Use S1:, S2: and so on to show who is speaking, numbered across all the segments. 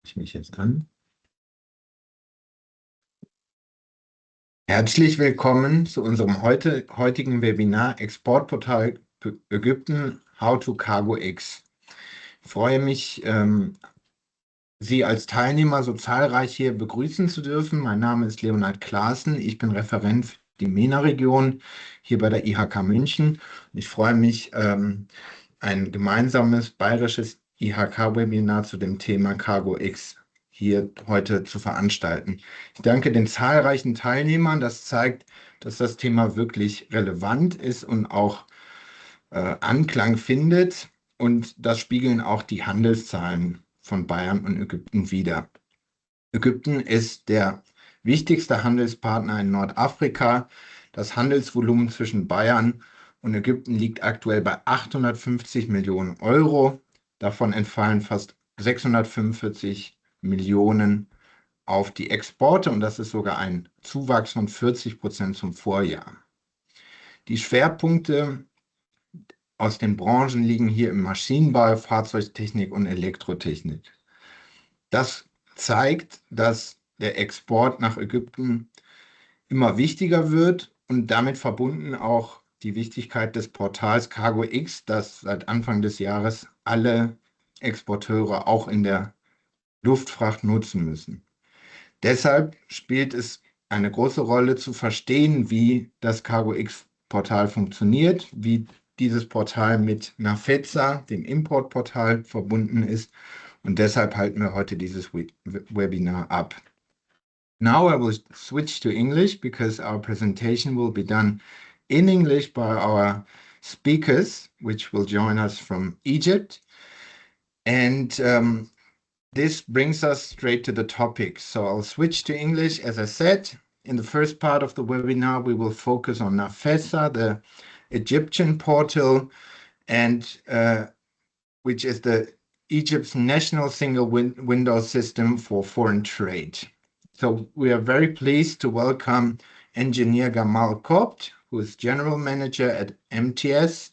S1: Ich mich jetzt an. Herzlich willkommen zu unserem heutigen Webinar Exportportal Ägypten, How to CargoX. Ich freue mich, Sie als Teilnehmer so zahlreich hier begrüßen zu dürfen. Mein Name ist Leonhard Klaassen. Ich bin Referent für die MENA-Region hier bei der IHK München. Ich freue mich, ein gemeinsames bayerisches IHK-Webinar zu dem Thema CargoX hier heute zu veranstalten. Ich danke den zahlreichen Teilnehmern. Das zeigt, dass das Thema wirklich relevant ist und auch Anklang findet. Und das spiegeln auch die Handelszahlen von Bayern und Ägypten wider. Ägypten ist der wichtigste Handelspartner in Nordafrika. Das Handelsvolumen zwischen Bayern und Ägypten liegt aktuell bei 850 Millionen Euro. Davon entfallen fast 645 Millionen auf die Exporte und das ist sogar ein Zuwachs von 40% zum Vorjahr. Die Schwerpunkte aus den Branchen liegen hier im Maschinenbau, Fahrzeugtechnik und Elektrotechnik. Das zeigt, dass der Export nach Ägypten immer wichtiger wird und damit verbunden auch die Wichtigkeit des Portals CargoX, das seit Anfang des Jahres alle Exporteure auch in der Luftfracht nutzen müssen. Deshalb spielt es eine große Rolle zu verstehen, wie das CargoX-Portal funktioniert, wie dieses Portal mit Nafeza, dem Importportal, verbunden ist. Und deshalb halten wir heute dieses Webinar ab. Now I will switch to English because our presentation will be done in English by our speakers, which will join us from Egypt. And this brings us straight to the topic. So I'll switch to English. As I said, in the first part of the webinar, we will focus on Nafeza, the Egyptian portal, and which is Egypt's national single window system for foreign trade. So we are very pleased to welcome engineer Gamal Kopt, who is general manager at MTS,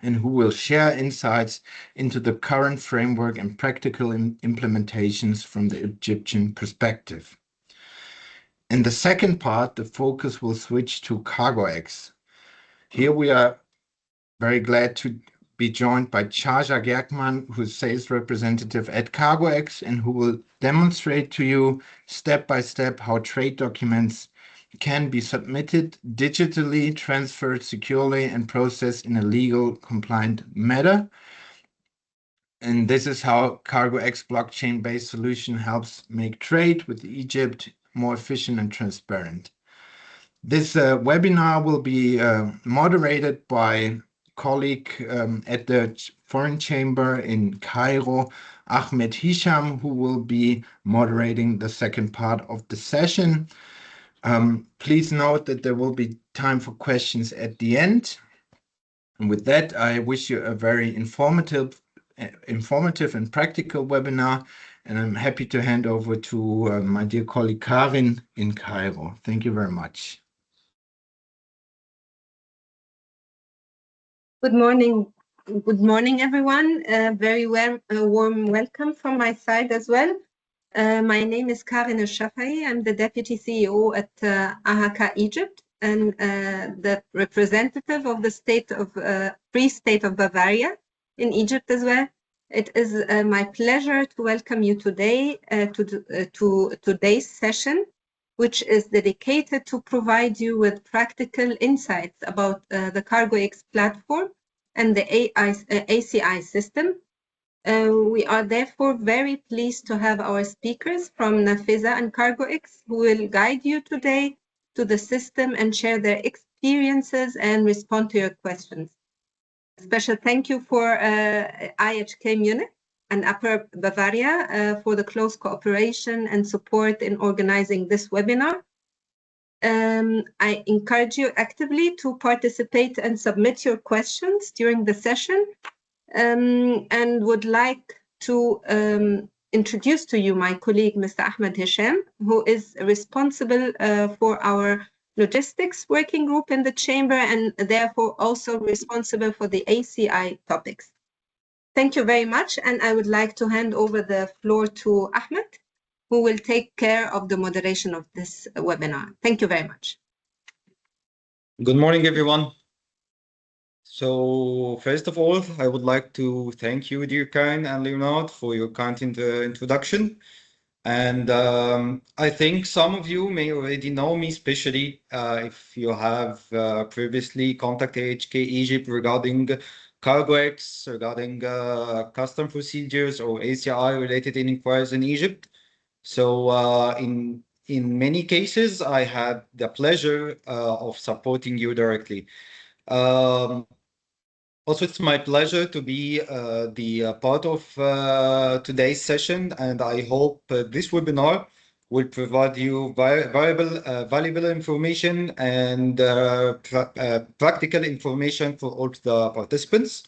S1: and who will share insights into the current framework and practical implementations from the Egyptian perspective. In the second part, the focus will switch to CargoX. Here we are very glad to be joined by Charja Gerkman, who is sales representative at CargoX, and who will demonstrate to you step by step how trade documents can be submitted digitally, transferred securely, and processed in a legal, compliant manner. And this is how CargoX blockchain-based solution helps make trade with Egypt more efficient and transparent. This webinar will be moderated by colleague at the Foreign Chamber in Cairo, Ahmed Hisham, who will be moderating the second part of the session. Please note that there will be time for questions at the end. And with that, I wish you a very informative and practical webinar, and I'm happy to hand over to my dear colleague Karin in Cairo. Thank you very much.
S2: Good morning. Good morning, everyone. Very warm welcome from my side as well. My name is Karin El-Shafai. I'm the Deputy CEO at IHK Egypt and the representative of the Free State of Bavaria in Egypt as well. It is my pleasure to welcome you today to today's session, which is dedicated to provide you with practical insights about the CargoX platform and the ACI system. We are therefore very pleased to have our speakers from Nafeza and CargoX who will guide you today to the system and share their experiences and respond to your questions. A special thank you for IHK Munich and Upper Bavaria for the close cooperation and support in organizing this webinar. I encourage you actively to participate and submit your questions during the session, and would like to introduce to you my colleague, Mr. Ahmed Hisham, who is responsible for our logistics working group in the chamber and therefore also responsible for the ACI topics. Thank you very much. And I would like to hand over the floor to Ahmed, who will take care of the moderation of this webinar. Thank you very much.
S3: Good morning, everyone. So first of all, I would like to thank you, dear Karen and Leonard, for your kind introduction. And I think some of you may already know me, especially if you have previously contacted HK Egypt regarding CargoX, regarding custom procedures or ACI related inquiries in Egypt. So in many cases, I had the pleasure of supporting you directly. Also, it's my pleasure to be the part of today's session, and I hope this webinar will provide you valuable information and practical information for all the participants.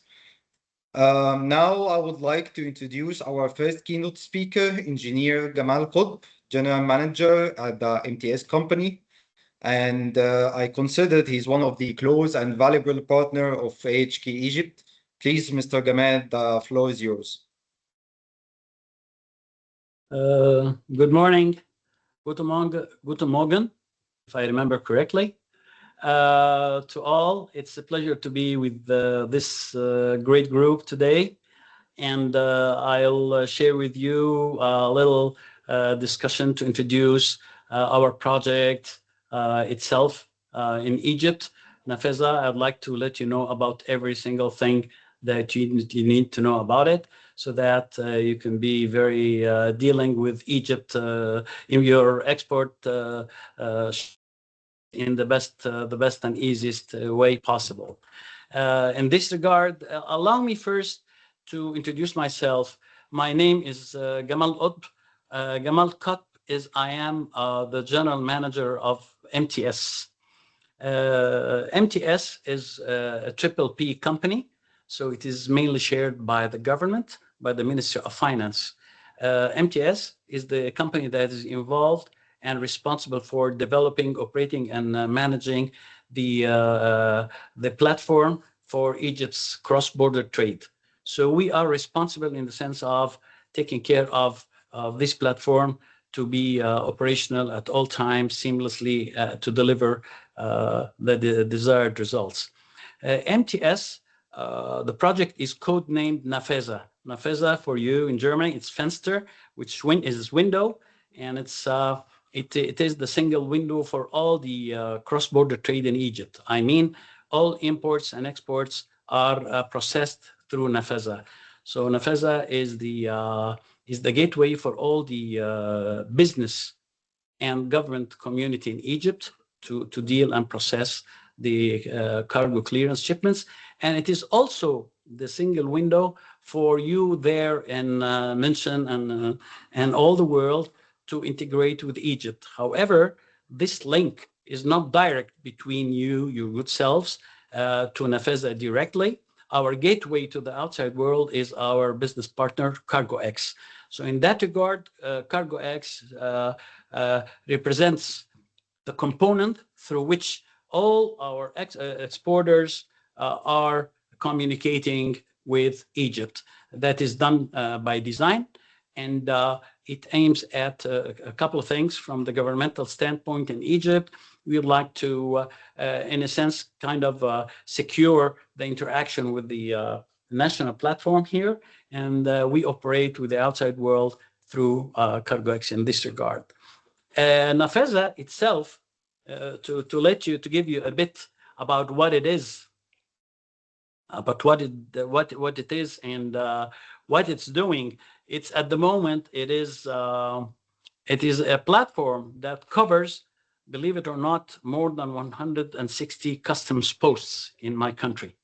S3: Now, I would like to introduce our first keynote speaker, Engineer Gamal Qutb, General Manager at the MTS company. And I considered he's one of the close and valuable partner of AHK Egypt. Please, Mr. Gamal, the floor is yours.
S4: Good morning. Guten Morgen, if I remember correctly. To all, it's a pleasure to be with this great group today. And I'll share with you a little discussion to introduce our project itself in Egypt. Nafeza, I'd like to let you know about every single thing that you need to know about it, so that you can be very dealing with Egypt in your export in the best and easiest way possible. In this regard, allow me first to introduce myself. My name is Gamal Qutb. Gamal Qutb is I am the general manager of MTS. MTS is a triple P company, so it is mainly shared by the government, by the Ministry of Finance. MTS is the company that is involved and responsible for developing, operating, and managing the platform for Egypt's cross-border trade. So we are responsible in the sense of taking care of this platform to be operational at all times, seamlessly to deliver the desired results. MTS, the project is codenamed Nafeza. Nafeza for you in Germany, it's Fenster, which is window, and it is the single window for all the cross-border trade in Egypt. I mean, all imports and exports are processed through Nafeza. So Nafeza is the gateway for all the business and government community in Egypt to deal and process the cargo clearance shipments. And it is also the single window for you there in Mention and all the world to integrate with Egypt. However, this link is not direct between you, your good selves, to Nafeza directly. Our gateway to the outside world is our business partner, CargoX. So in that regard, CargoX represents the component through which all our exporters are communicating with Egypt. That is done by design, and it aims at a couple of things from the governmental standpoint in Egypt. We would like to, in a sense, kind of secure the interaction with the national platform here, and we operate with the outside world through CargoX in this regard. Nafeza itself, to give you a bit about what it is, what it is and what it's doing. It's at the moment it is a platform that covers, believe it or not, more than 160 customs posts in my country.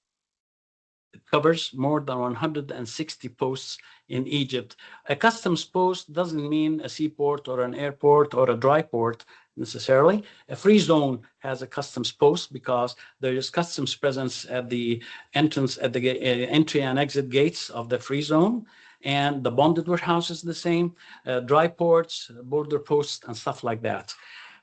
S4: It covers more than 160 posts in Egypt. A customs post doesn't mean a seaport or an airport or a dry port necessarily. A free zone has a customs post because there is customs presence at the entrance, at the entry and exit gates of the free zone. And the bonded warehouse is the same, dry ports, border posts, and stuff like that.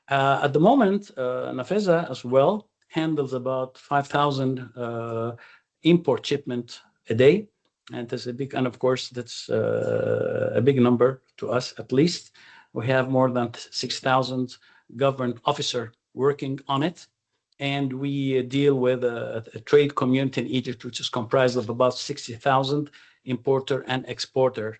S4: At the moment, Nafeza as well handles about 5,000 import shipment a day. and that's a big, and of course, that's a big number to us at least. We have more than 6,000 government officers working on it. And we deal with a trade community in Egypt, which is comprised of about 60,000 importer and exporter.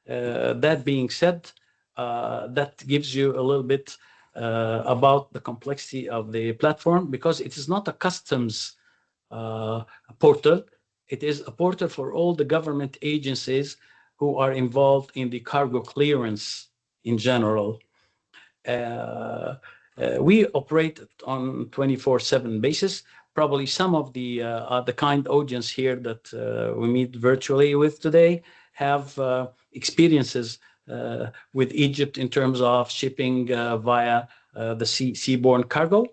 S4: That being said, that gives you a little bit about the complexity of the platform, because it is not a customs portal. It is a portal for all the government agencies who are involved in the cargo clearance in general. We operate on 24/7 basis. Probably some of the kind audience here that we meet virtually with today have experiences with Egypt in terms of shipping via the seaborne cargo,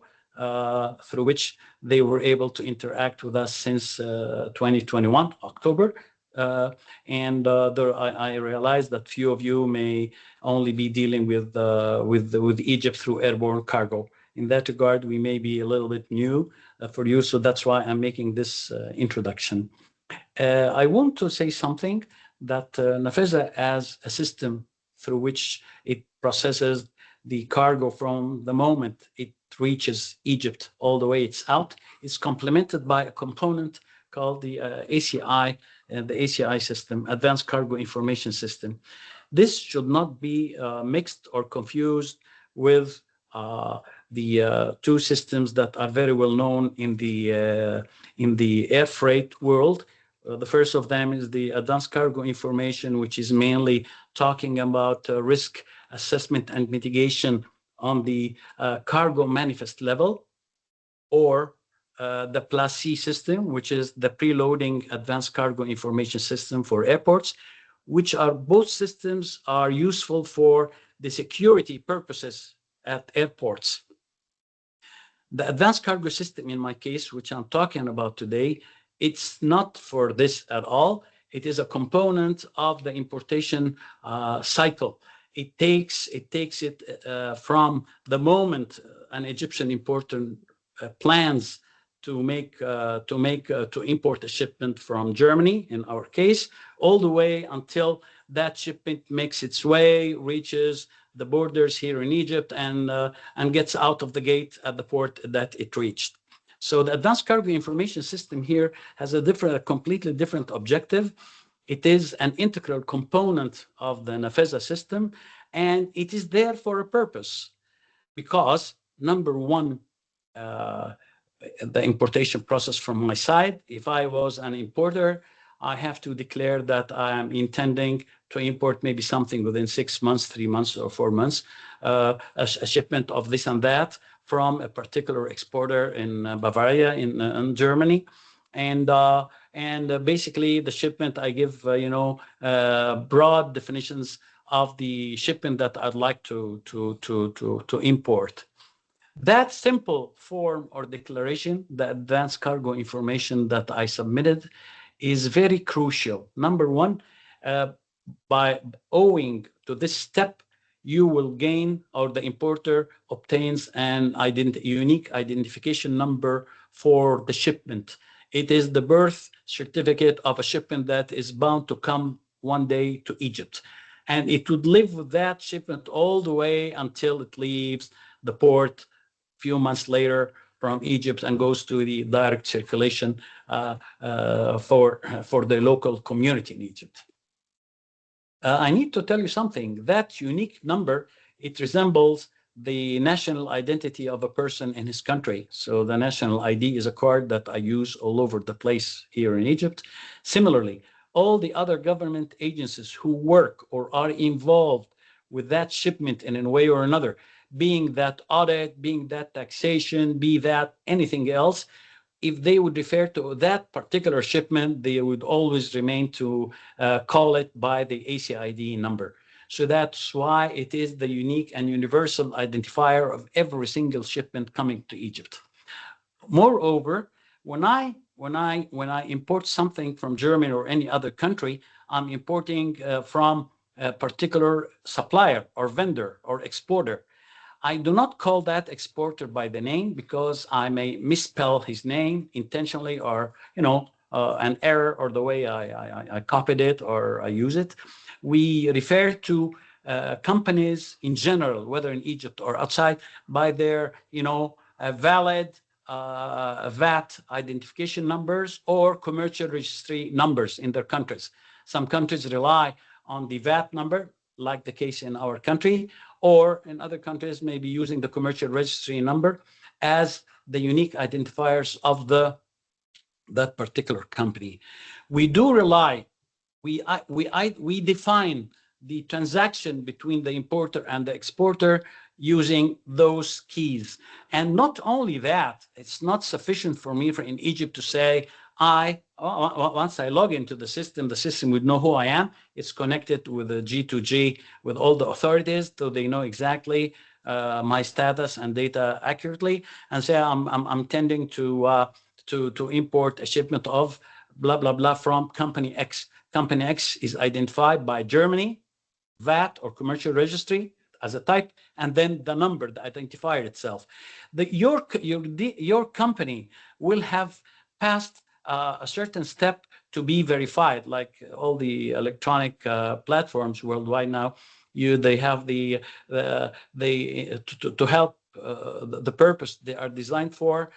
S4: through which they were able to interact with us since 2021, October. I realize that few of you may only be dealing with Egypt through airborne cargo. In that regard, we may be a little bit new for you, so that's why I'm making this introduction. I want to say something that Nafeza, as a system through which it processes the cargo from the moment it reaches Egypt all the way it's out, is complemented by a component called the ACI, the ACI system, Advanced Cargo Information System. This should not be mixed or confused with the two systems that are very well known in the air freight world. The first of them is the Advanced Cargo Information, which is mainly talking about risk assessment and mitigation on the cargo manifest level, or the Plus C system, which is the preloading Advanced Cargo Information System for airports, which are both systems are useful for the security purposes at airports. The Advanced Cargo System, in my case, which I'm talking about today, it's not for this at all. It is a component of the importation cycle. It takes it from the moment an Egyptian importer plans to import a shipment from Germany, in our case, all the way until that shipment makes its way, reaches the borders here in Egypt, and gets out of the gate at the port that it reached. So the Advanced Cargo Information System here has a completely different objective. It is an integral component of the Nafeza system, and it is there for a purpose, because number one, the importation process from my side. If I was an importer, I have to declare that I am intending to import maybe something within 6 months, 3 months, or 4 months, a shipment of this and that from a particular exporter in Bavaria, in Germany. And basically the shipment, I give, broad definitions of the shipment that I'd like to import. That simple form or declaration, the Advanced Cargo Information that I submitted, is very crucial. Number one, by owing to this step, you will gain, or the importer obtains, an unique identification number for the shipment. It is the birth certificate of a shipment that is bound to come one day to Egypt. And it would live with that shipment all the way until it leaves the port few months later from Egypt and goes to the direct circulation for the local community in Egypt. I need to tell you something. That unique number, it resembles the national identity of a person in his country. So the national ID is a card that I use all over the place here in Egypt. Similarly, all the other government agencies who work or are involved with that shipment in a way or another, being that audit, being that taxation, be that anything else, if they would refer to that particular shipment, they would always remain to call it by the ACID number. So that's why it is the unique and universal identifier of every single shipment coming to Egypt. Moreover, when I import something from Germany or any other country, I'm importing from a particular supplier or vendor or exporter. I do not call that exporter by the name, because I may misspell his name intentionally, or an error or the way I copied it or I use it. We refer to companies in general, whether in Egypt or outside, by their, valid VAT identification numbers or commercial registry numbers in their countries. Some countries rely on the VAT number, like the case in our country, or in other countries, maybe using the commercial registry number as the unique identifiers of that particular company. We do rely, we define the transaction between the importer and the exporter using those keys. And not only that, it's not sufficient for me in Egypt to say, once I log into the system would know who I am. It's connected with the G2G with all the authorities, so they know exactly my status and data accurately, and say I'm tending to import a shipment of blah blah blah from company X. Company X is identified by Germany, VAT or commercial registry as a type, and then the number, the identifier itself. Your company will have passed a certain step to be verified, like all the electronic platforms worldwide now. They have to help the purpose they are designed for.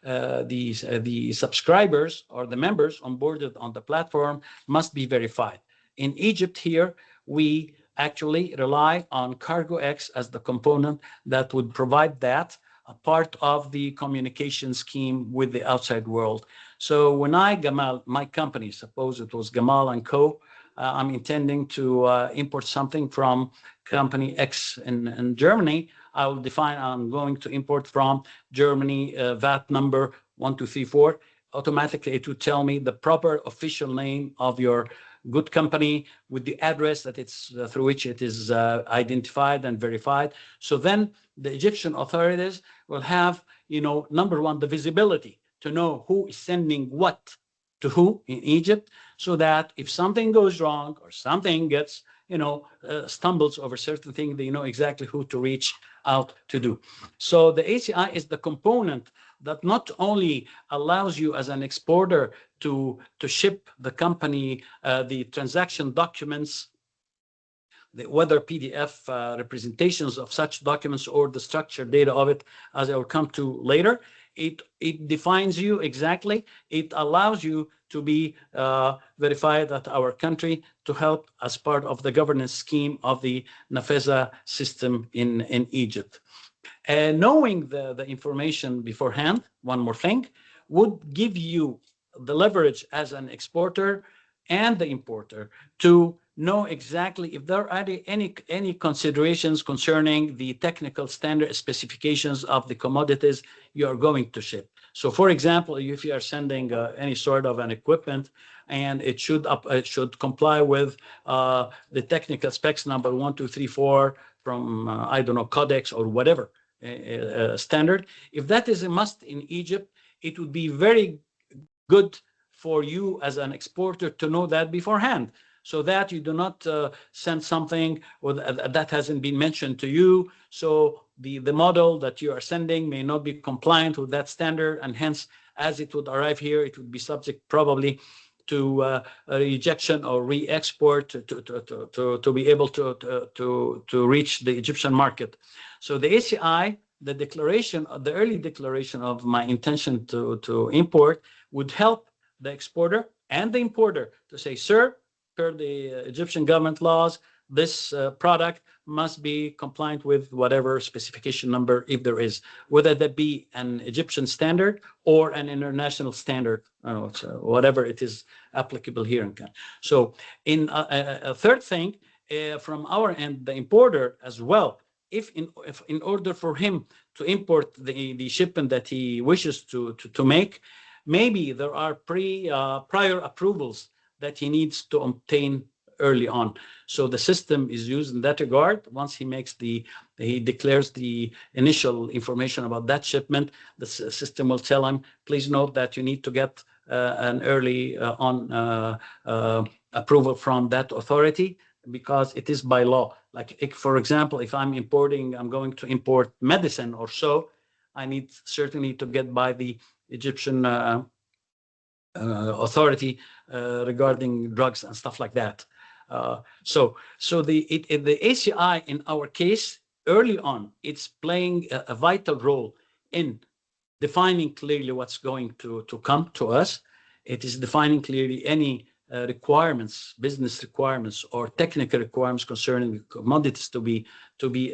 S4: The subscribers or the members onboarded on the platform must be verified. In Egypt here, we actually rely on CargoX as the component that would provide that, a part of the communication scheme with the outside world. So when Gamal, my company, suppose it was Gamal and Co., I'm intending to import something from company X in Germany, I will define I'm going to import from Germany VAT number 1234. Automatically, it would tell me the proper official name of your good company with the address that it's through which it is identified and verified. So then the Egyptian authorities will have, number one, the visibility to know who is sending what to who in Egypt, so that if something goes wrong or something gets, stumbles over certain things, they know exactly who to reach out to do. So the ACI is the component that not only allows you as an exporter to ship the company the transaction documents, whether PDF representations of such documents or the structured data of it, as I will come to later. It defines you exactly. It allows you to be verified at our country to help as part of the governance scheme of the NAFESA system in Egypt. Knowing the information beforehand, one more thing, would give you the leverage as an exporter and the importer to know exactly if there are any considerations concerning the technical standard specifications of the commodities you are going to ship. So, for example, if you are sending any sort of an equipment and it should comply with the technical specs number 1234 from I don't know, Codex or whatever standard. If that is a must in Egypt, it would be very good for you as an exporter to know that beforehand, so that you do not send something that hasn't been mentioned to you. So the model that you are sending may not be compliant with that standard, and hence, as it would arrive here, it would be subject probably to a rejection or re-export to be able to reach the Egyptian market. So the ACI, the early declaration of my intention to import would help the exporter and the importer to say, sir, per the Egyptian government laws, this product must be compliant with whatever specification number, if there is, whether that be an Egyptian standard or an international standard, whatever it is applicable here in Canada. So in a third thing, from our end, the importer as well, if in order for him to import the shipment that he wishes to make, maybe there are prior approvals that he needs to obtain early on. So the system is used in that regard. Once he declares the initial information about that shipment, the system will tell him, please note that you need to get an early approval from that authority, because it is by law. Like, for example, if I'm going to import medicine or so, I need certainly to get by the Egyptian authority regarding drugs and stuff like that. So the ACI in our case, early on, it's playing a vital role in defining clearly what's going to come to us. It is defining clearly any requirements, business requirements or technical requirements concerning commodities to be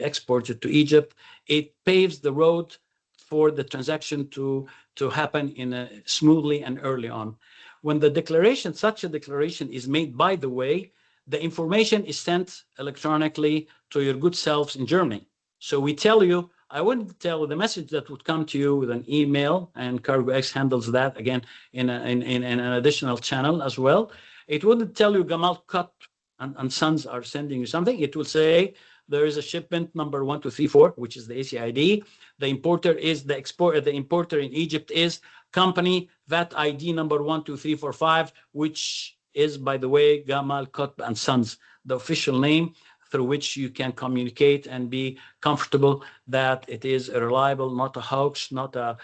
S4: exported to Egypt. It paves the road for the transaction to happen in a smoothly and early on. When the declaration, such a declaration is made, by the way, the information is sent electronically to your good selves in Germany. So we tell you, I wouldn't tell the message that would come to you with an email, and CargoX handles that again in an additional channel as well. It wouldn't tell you Gamal Cut and Sons are sending you something. It will say there is a shipment number 1234, which is the ACID. The importer is the exporter. The importer in Egypt is company VAT ID number 12345, which is, by the way, Gamal Cut and Sons, the official name through which you can communicate and be comfortable that it is a reliable, not a hoax, not a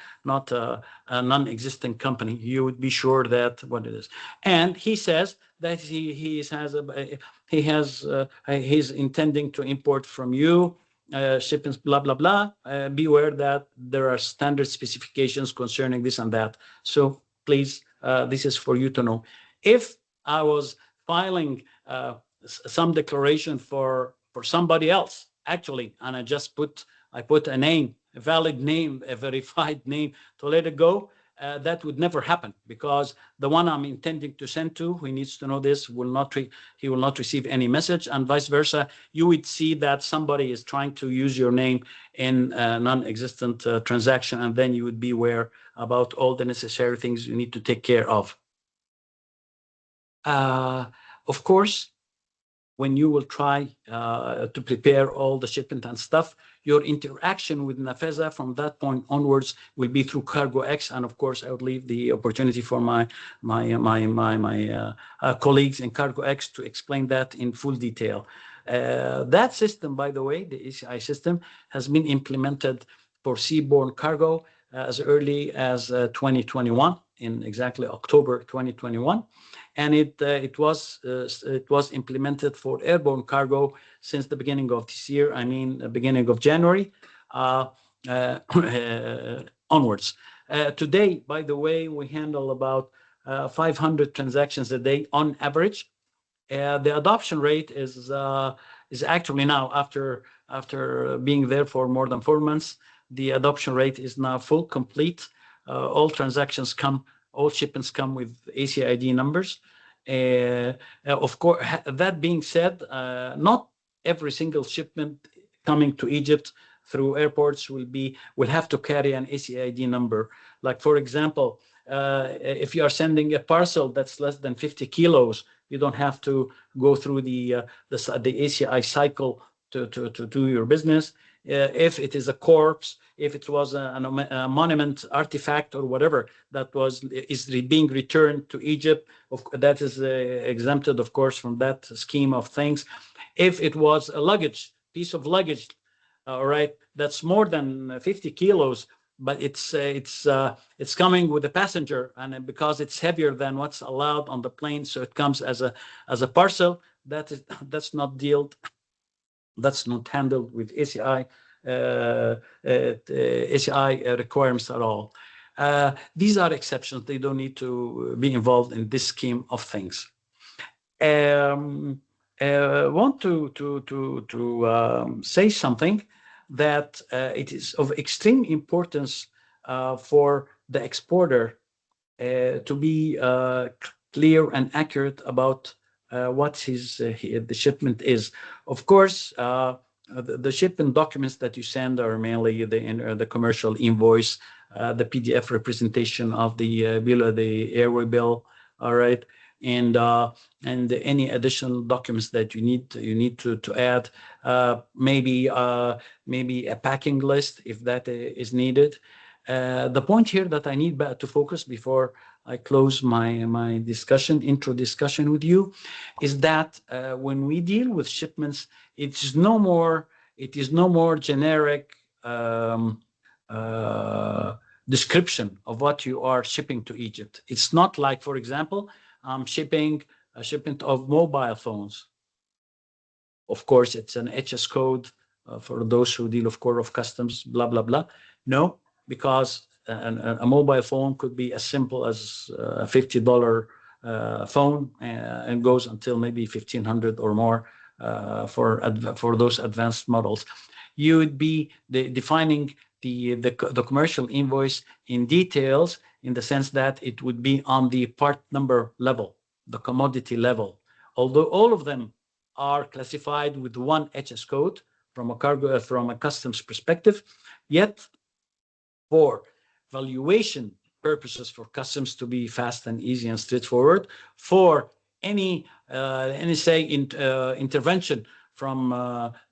S4: non-existent company. You would be sure that what it is. And he says that he's intending to import from you shipments, blah blah blah. Beware that there are standard specifications concerning this and that. So please, this is for you to know. If I was filing some declaration for somebody else, actually, and I put a name, a valid name, a verified name to let it go, that would never happen, because the one I'm intending to send to, who needs to know this, he will not receive any message, and vice versa. You would see that somebody is trying to use your name in a non-existent transaction, and then you would be aware about all the necessary things you need to take care of. Of course, when you will try to prepare all the shipment and stuff, your interaction with Nafeza from that point onwards will be through CargoX, and of course, I would leave the opportunity for my colleagues in CargoX to explain that in full detail. That system, by the way, the ACI system, has been implemented for seaborne cargo as early as 2021, in exactly October 2021. And it was implemented for airborne cargo since the beginning of this year. I mean, the beginning of January onwards. Today, by the way, we handle about 500 transactions a day on average. The adoption rate is actually now, after being there for more than 4 months, the adoption rate is now full, complete. All transactions come. All shipments come with ACID numbers. Of course, that being said, not every single shipment coming to Egypt through airports will have to carry an ACID number. Like, for example, if you are sending a parcel that's less than 50 kilos, you don't have to go through the ACI cycle to do your business. If it is a corpse, if it was a monument, artifact, or whatever that is being returned to Egypt, that is exempted, of course, from that scheme of things. If it was a piece of luggage, all right, that's more than 50 kilos, but it's coming with a passenger, and because it's heavier than what's allowed on the plane, so it comes as a parcel. That's not handled with ACI requirements at all. These are exceptions. They don't need to be involved in this scheme of things. Want to say something that it is of extreme importance for the exporter to be clear and accurate about what the shipment is. Of course, the shipment documents that you send are mainly the commercial invoice, the PDF representation of the bill, of the airway bill, all right, and any additional documents that you need to add, maybe a packing list if that is needed. The point here that I need to focus before I close my intro discussion with you is that when we deal with shipments, it is no more generic description of what you are shipping to Egypt. It's not like, for example, I'm shipping a shipment of mobile phones. Of course, it's an HS code for those who deal, of course, of customs, blah, blah, blah. No, because a mobile phone could be as simple as a $50 phone and goes until maybe 1,500 or more for those advanced models. You would be defining the commercial invoice in details, in the sense that it would be on the part number level, the commodity level. Although all of them are classified with one HS code from a customs perspective, yet for valuation purposes, for customs to be fast and easy and straightforward, for any say intervention from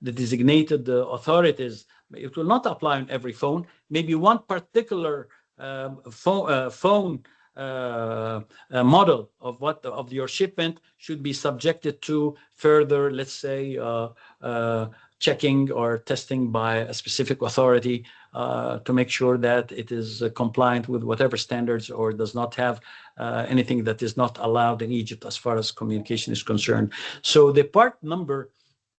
S4: the designated authorities, it will not apply on every phone. Maybe one particular phone model of your shipment should be subjected to further, let's say, checking or testing by a specific authority to make sure that it is compliant with whatever standards, or does not have anything that is not allowed in Egypt as far as communication is concerned. So the part number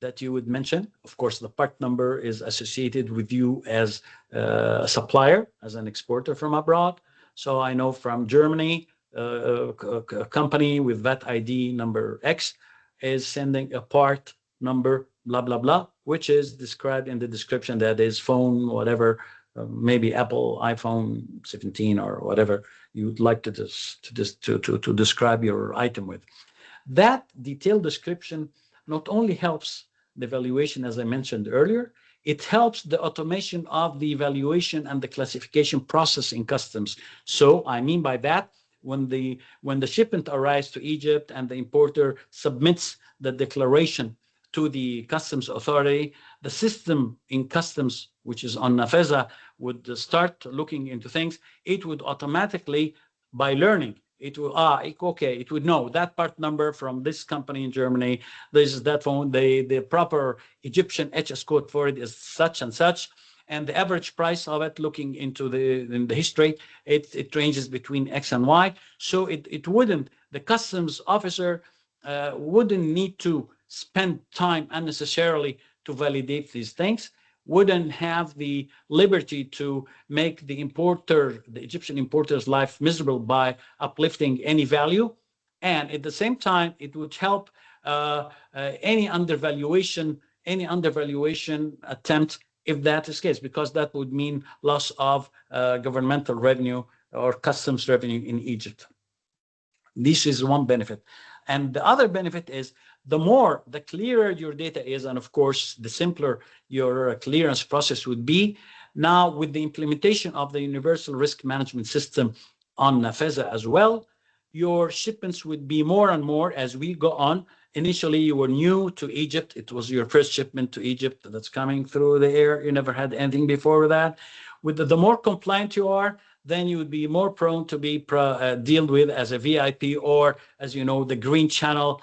S4: that you would mention, of course, the part number is associated with you as a supplier, as an exporter from abroad. So I know from Germany, a company with VAT ID number X is sending a part number, blah, blah, blah, which is described in the description, that is phone, whatever, maybe Apple iPhone 17 or whatever you would like to describe your item with. That detailed description not only helps the valuation, as I mentioned earlier, it helps the automation of the evaluation and the classification process in customs. So I mean by that, when the shipment arrives to Egypt and the importer submits the declaration to the customs authority, the system in customs, which is on Nafeza, would start looking into things. It would automatically, by learning, it will it would know that part number from this company in Germany. This is that phone. The proper Egyptian HS code for it is such and such, and the average price of it, looking into the history, it ranges between X and Y. So the customs officer wouldn't need to spend time unnecessarily to validate these things, wouldn't have the liberty to make the Egyptian importer's life miserable by uplifting any value. And at the same time, it would help any undervaluation attempt, if that is the case, because that would mean loss of governmental revenue or customs revenue in Egypt. This is one benefit. And the other benefit is, the clearer your data is, and of course, the simpler your clearance process would be. Now, with the implementation of the Universal Risk Management System on Nafeza as well, your shipments would be more and more as we go on. Initially, you were new to Egypt. It was your first shipment to Egypt that's coming through the air. You never had anything before that. With the more compliant you are, then you would be more prone to be dealt with as a VIP, or, as you know, a green channel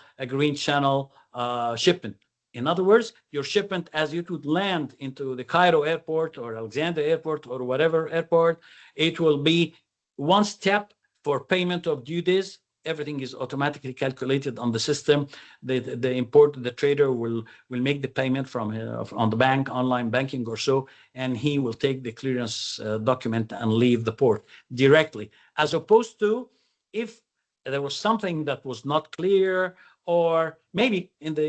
S4: shipment. In other words, your shipment, as it would land into the Cairo airport or Alexandria airport or whatever airport, it will be one step for payment of duties. Everything is automatically calculated on the system. The trader will make the payment on the bank, online banking or so, and he will take the clearance document and leave the port directly. As opposed to, if there was something that was not clear, or maybe in the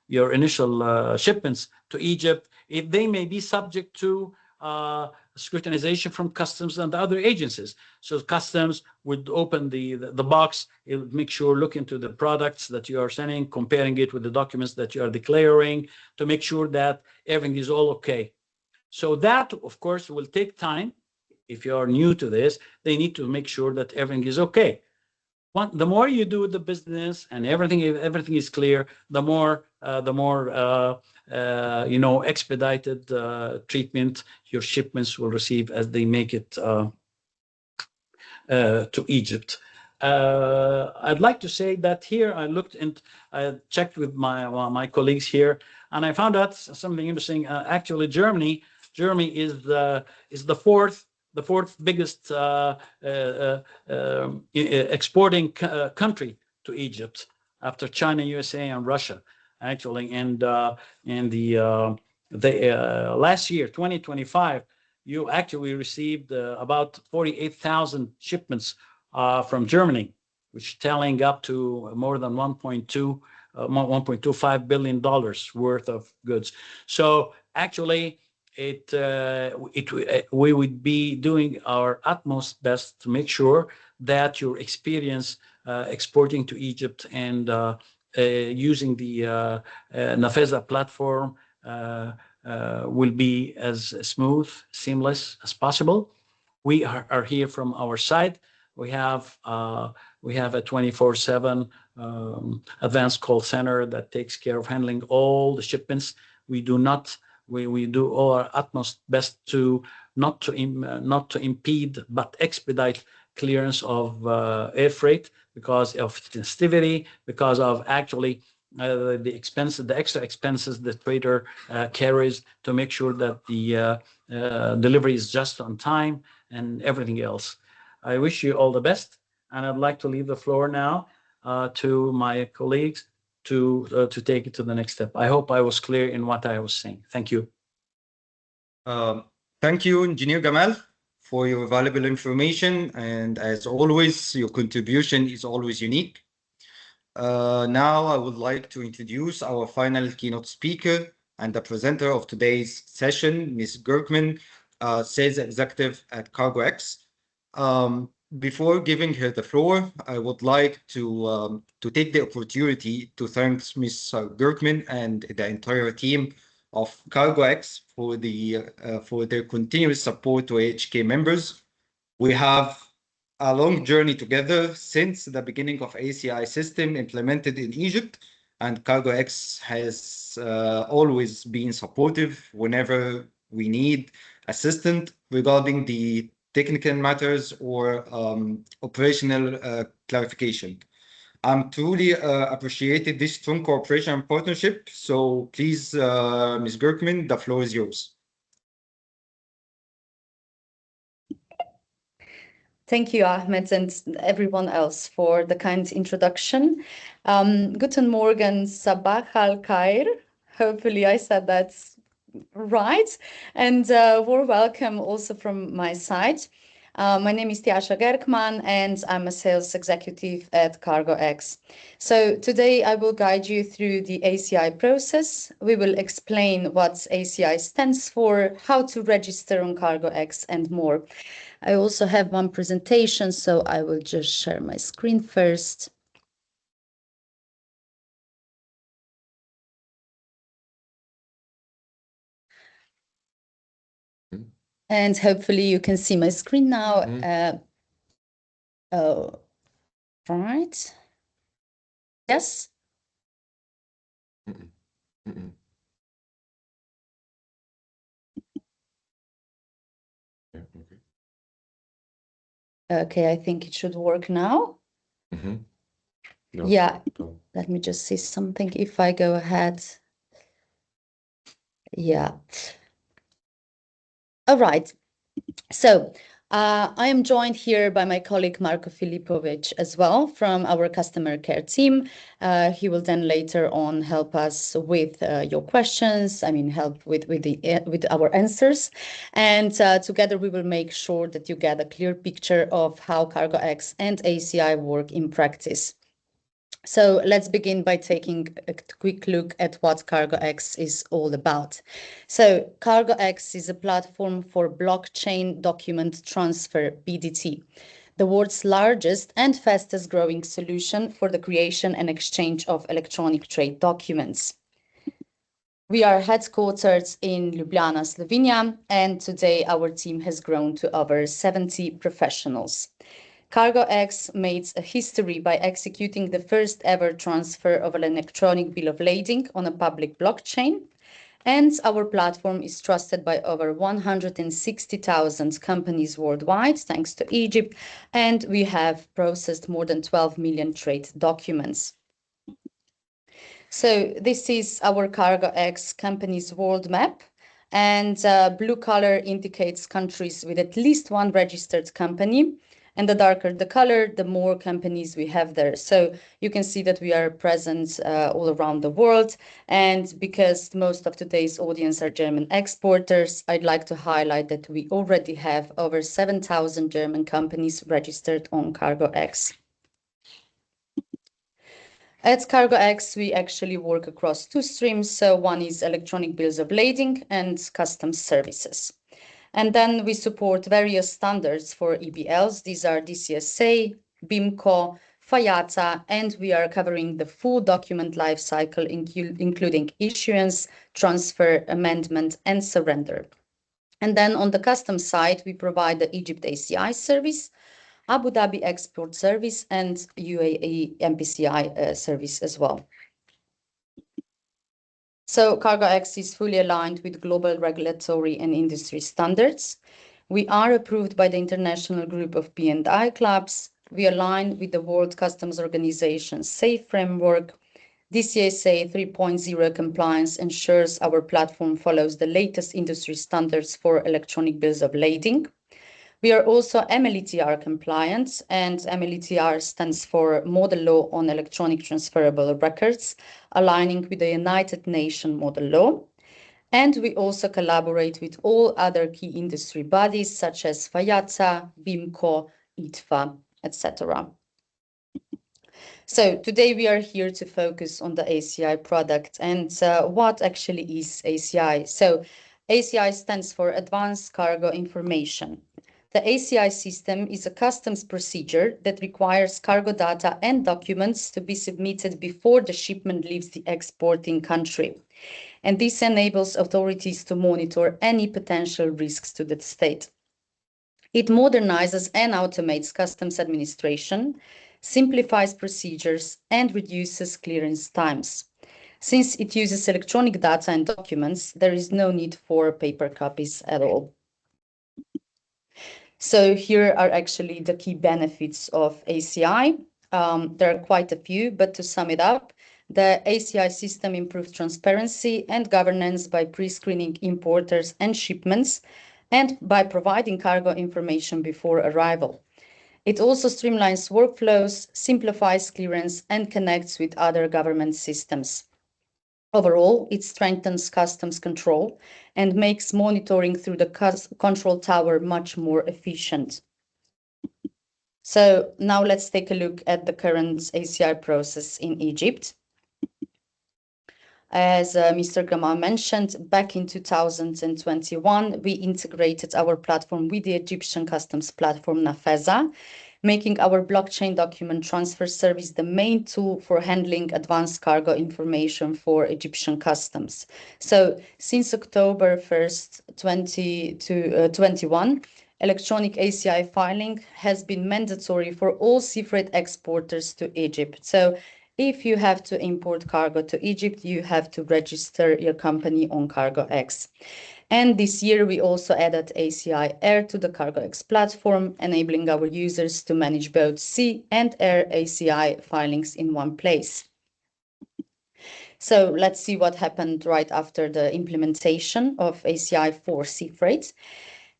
S4: your initial shipments to Egypt, if they may be subject to scrutinization from customs and other agencies. So customs would open the box, it would make sure, look into the products that you are sending, comparing it with the documents that you are declaring, to make sure that everything is all okay. So that, of course, will take time. If you are new to this, they need to make sure that everything is okay. The more you do the business and everything is clear, the more expedited treatment your shipments will receive as they make it to Egypt. I'd like to say that here I checked with my colleagues here, and I found out something interesting. Actually, Germany Germany is the fourth biggest exporting country to Egypt after China, USA, and Russia, actually. And last year, 2025, you actually received about 48,000 shipments from Germany, which tallying up to more than $1.25 billion worth of goods. So actually, we would be doing our utmost best to make sure that your experience exporting to Egypt and using the Nafeza platform will be as smooth, seamless as possible. We are here from our side. We have a 24/7 advanced call center that takes care of handling all the shipments. We do all our utmost best to not to impede but expedite clearance of air freight because of sensitivity, because of actually the extra expenses the trader carries to make sure that the delivery is just on time and everything else. I wish you all the best, and I'd like to leave the floor now to my colleagues to take it to the next step. I hope I was clear in what I was saying. Thank you.
S3: Thank you, Engineer Gamal, for your valuable information. And as always, your contribution is always unique. Now I would like to introduce our final keynote speaker and the presenter of today's session, Ms. Gurkman, Sales Executive at CargoX. Before giving her the floor, I would like to take the opportunity to thank Ms. Gurkman and the entire team of CargoX for their continuous support to AHK members. We have a long journey together since the beginning of ACI system implemented in Egypt, and CargoX has always been supportive whenever we need assistance regarding the technical matters or operational clarification. I'm truly appreciated this strong cooperation and partnership. So please, Ms. Gurkman, the floor is yours.
S5: Thank you, Ahmed, and everyone else for the kind introduction. Guten Morgen, Sabah al-Khair. Hopefully I said that right. And warm welcome also from my side. My name is Tiasha Gerkman, and I'm a sales executive at CargoX. So today I will guide you through the ACI process. We will explain what ACI stands for, how to register on CargoX, and more. I also have one presentation, so I will just share my screen first. And hopefully you can see my screen now. Oh, right. Yes. Okay, I think it should work now. Yeah, let me just see something if I go ahead. Yeah. All right. So I am joined here by my colleague Marko Filipovic as well from our customer care team. He will then later on help us with your questions. I mean, help with our answers, and together we will make sure that you get a clear picture of how CargoX and ACI work in practice. So let's begin by taking a quick look at what CargoX is all about. So CargoX is a platform for blockchain document transfer, BDT, the world's largest and fastest growing solution for the creation and exchange of electronic trade documents. We are headquartered in Ljubljana, Slovenia, and today our team has grown to over 70 professionals. CargoX made a history by executing the first ever transfer of an electronic bill of lading on a public blockchain. And our platform is trusted by over 160,000 companies worldwide, thanks to Egypt. And we have processed more than 12 million trade documents. So this is our CargoX company's world map. And blue color indicates countries with at least one registered company. And the darker the color, the more companies we have there. So you can see that we are present all around the world. And because most of today's audience are German exporters, I'd like to highlight that we already have over 7,000 German companies registered on CargoX. At CargoX, we actually work across two streams. So one is electronic bills of lading and customs services. And then we support various standards for EBLs. These are DCSA, BIMCO, FIATA, and we are covering the full document lifecycle, including issuance, transfer, amendment, and surrender. And then on the customs side, we provide the Egypt ACI service, Abu Dhabi Export Service, and UAE MPCI service as well. So CargoX is fully aligned with global regulatory and industry standards. We are approved by the International Group of P&I Clubs. We align with the World Customs Organization's SAFE framework. DCSA 3.0 compliance ensures our platform follows the latest industry standards for electronic bills of lading. We are also MLETR compliant, and MLETR stands for Model Law on Electronic Transferable Records, aligning with the United Nations Model Law. And we also collaborate with all other key industry bodies such as FIATA, BIMCO, ITFA, etc. So today we are here to focus on the ACI product and what actually is ACI. So ACI stands for Advanced Cargo Information. The ACI system is a customs procedure that requires cargo data and documents to be submitted before the shipment leaves the exporting country. And this enables authorities to monitor any potential risks to the state. It modernizes and automates customs administration, simplifies procedures, and reduces clearance times. Since it uses electronic data and documents, there is no need for paper copies at all. So here are actually the key benefits of ACI. There are quite a few, but to sum it up, the ACI system improves transparency and governance by pre-screening importers and shipments and by providing cargo information before arrival. It also streamlines workflows, simplifies clearance, and connects with other government systems. Overall, it strengthens customs control and makes monitoring through the control tower much more efficient. So now let's take a look at the current ACI process in Egypt. As Mr. Gamal mentioned, back in 2021, we integrated our platform with the Egyptian customs platform Nafeza, making our blockchain document transfer service the main tool for handling advanced cargo information for Egyptian customs. So since October 1st, 2021, electronic ACI filing has been mandatory for all sea freight exporters to Egypt. So if you have to import cargo to Egypt, you have to register your company on CargoX. And this year, we also added ACI Air to the CargoX platform, enabling our users to manage both sea and air ACI filings in one place. So let's see what happened right after the implementation of ACI for sea freight.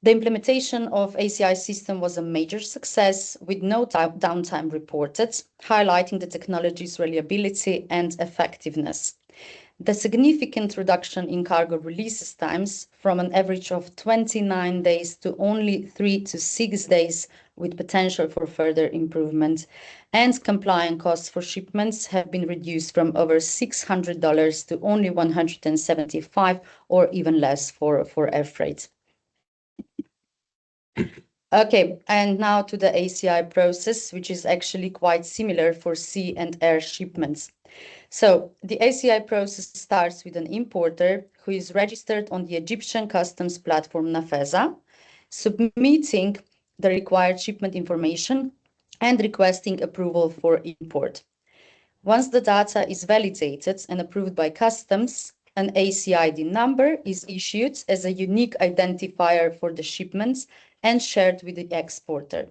S5: The implementation of ACI system was a major success with no downtime reported, highlighting the technology's reliability and effectiveness. The significant reduction in cargo releases times from an average of 29 days to only 3 to 6 days with potential for further improvement, and compliance costs for shipments have been reduced from over $600 to only $175 or even less for air freight. Okay, and now to the ACI process, which is actually quite similar for sea and air shipments. So the ACI process starts with an importer who is registered on the Egyptian customs platform Nafeza, submitting the required shipment information and requesting approval for import. Once the data is validated and approved by customs, an ACID number is issued as a unique identifier for the shipments and shared with the exporter.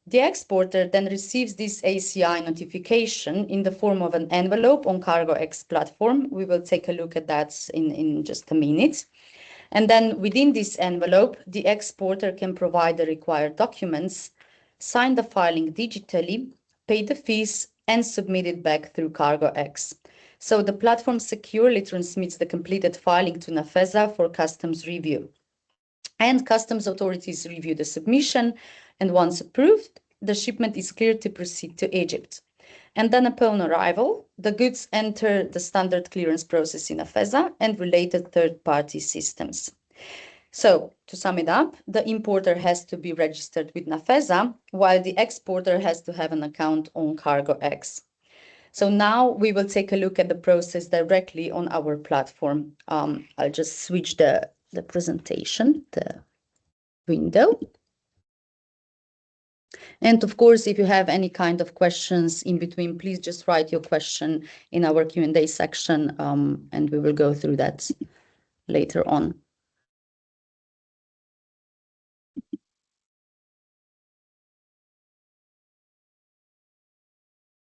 S5: The exporter then receives this ACI notification in the form of an envelope on CargoX platform. We will take a look at that in just a minute. And then within this envelope, the exporter can provide the required documents, sign the filing digitally, pay the fees, and submit it back through CargoX. So the platform securely transmits the completed filing to NAFESA for customs review. And customs authorities review the submission, and once approved, the shipment is cleared to proceed to Egypt. And then upon arrival, the goods enter the standard clearance process in NAFESA and related third-party systems. So, to sum it up, the importer has to be registered with NAFESA, while the exporter has to have an account on CargoX. So now we will take a look at the process directly on our platform. I'll just switch the presentation, the window. And of course, if you have any kind of questions in between, please just write your question in our Q&A section, and we will go through that later on.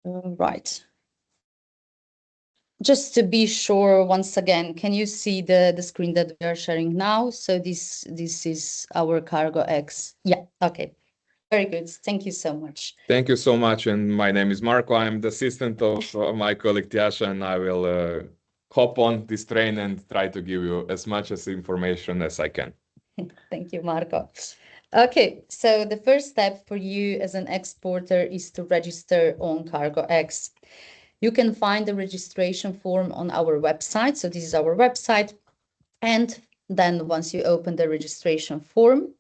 S5: Right. Just to be sure, once again, can you see the screen that we are sharing now? So this is our CargoX. Yeah, okay. Very good. Thank you so much.
S6: Thank you so much. And my name is Marco. I'm the assistant of my colleague Tjasa, and I will hop on this train and try to give you as much as information as I can.
S5: Thank you, Marco. Okay, so the first step for you as an exporter is to register on CargoX. You can find the registration form on our website. So this is our website. And then once you open the registration form,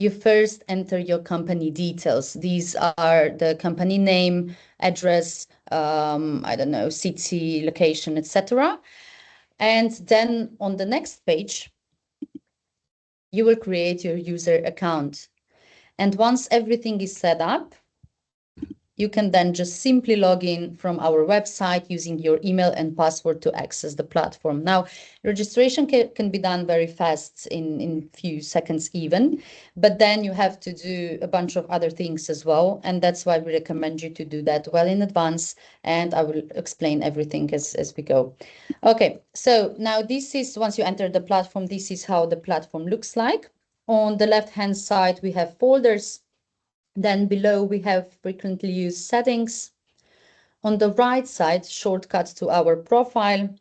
S5: you first enter your company details. These are the company name, address, I don't know, city, location, etc. And then on the next page, you will create your user account. And once everything is set up, you can then just simply log in from our website using your email and password to access the platform. Now, registration can be done very fast in few seconds even, but then you have to do a bunch of other things as well. And that's why we recommend you to do that well in advance. And I will explain everything as we go. Okay, so now this is, once you enter the platform, this is how the platform looks like. On the left-hand side, we have folders. Then below we have frequently used settings. On the right side, shortcuts to our profile,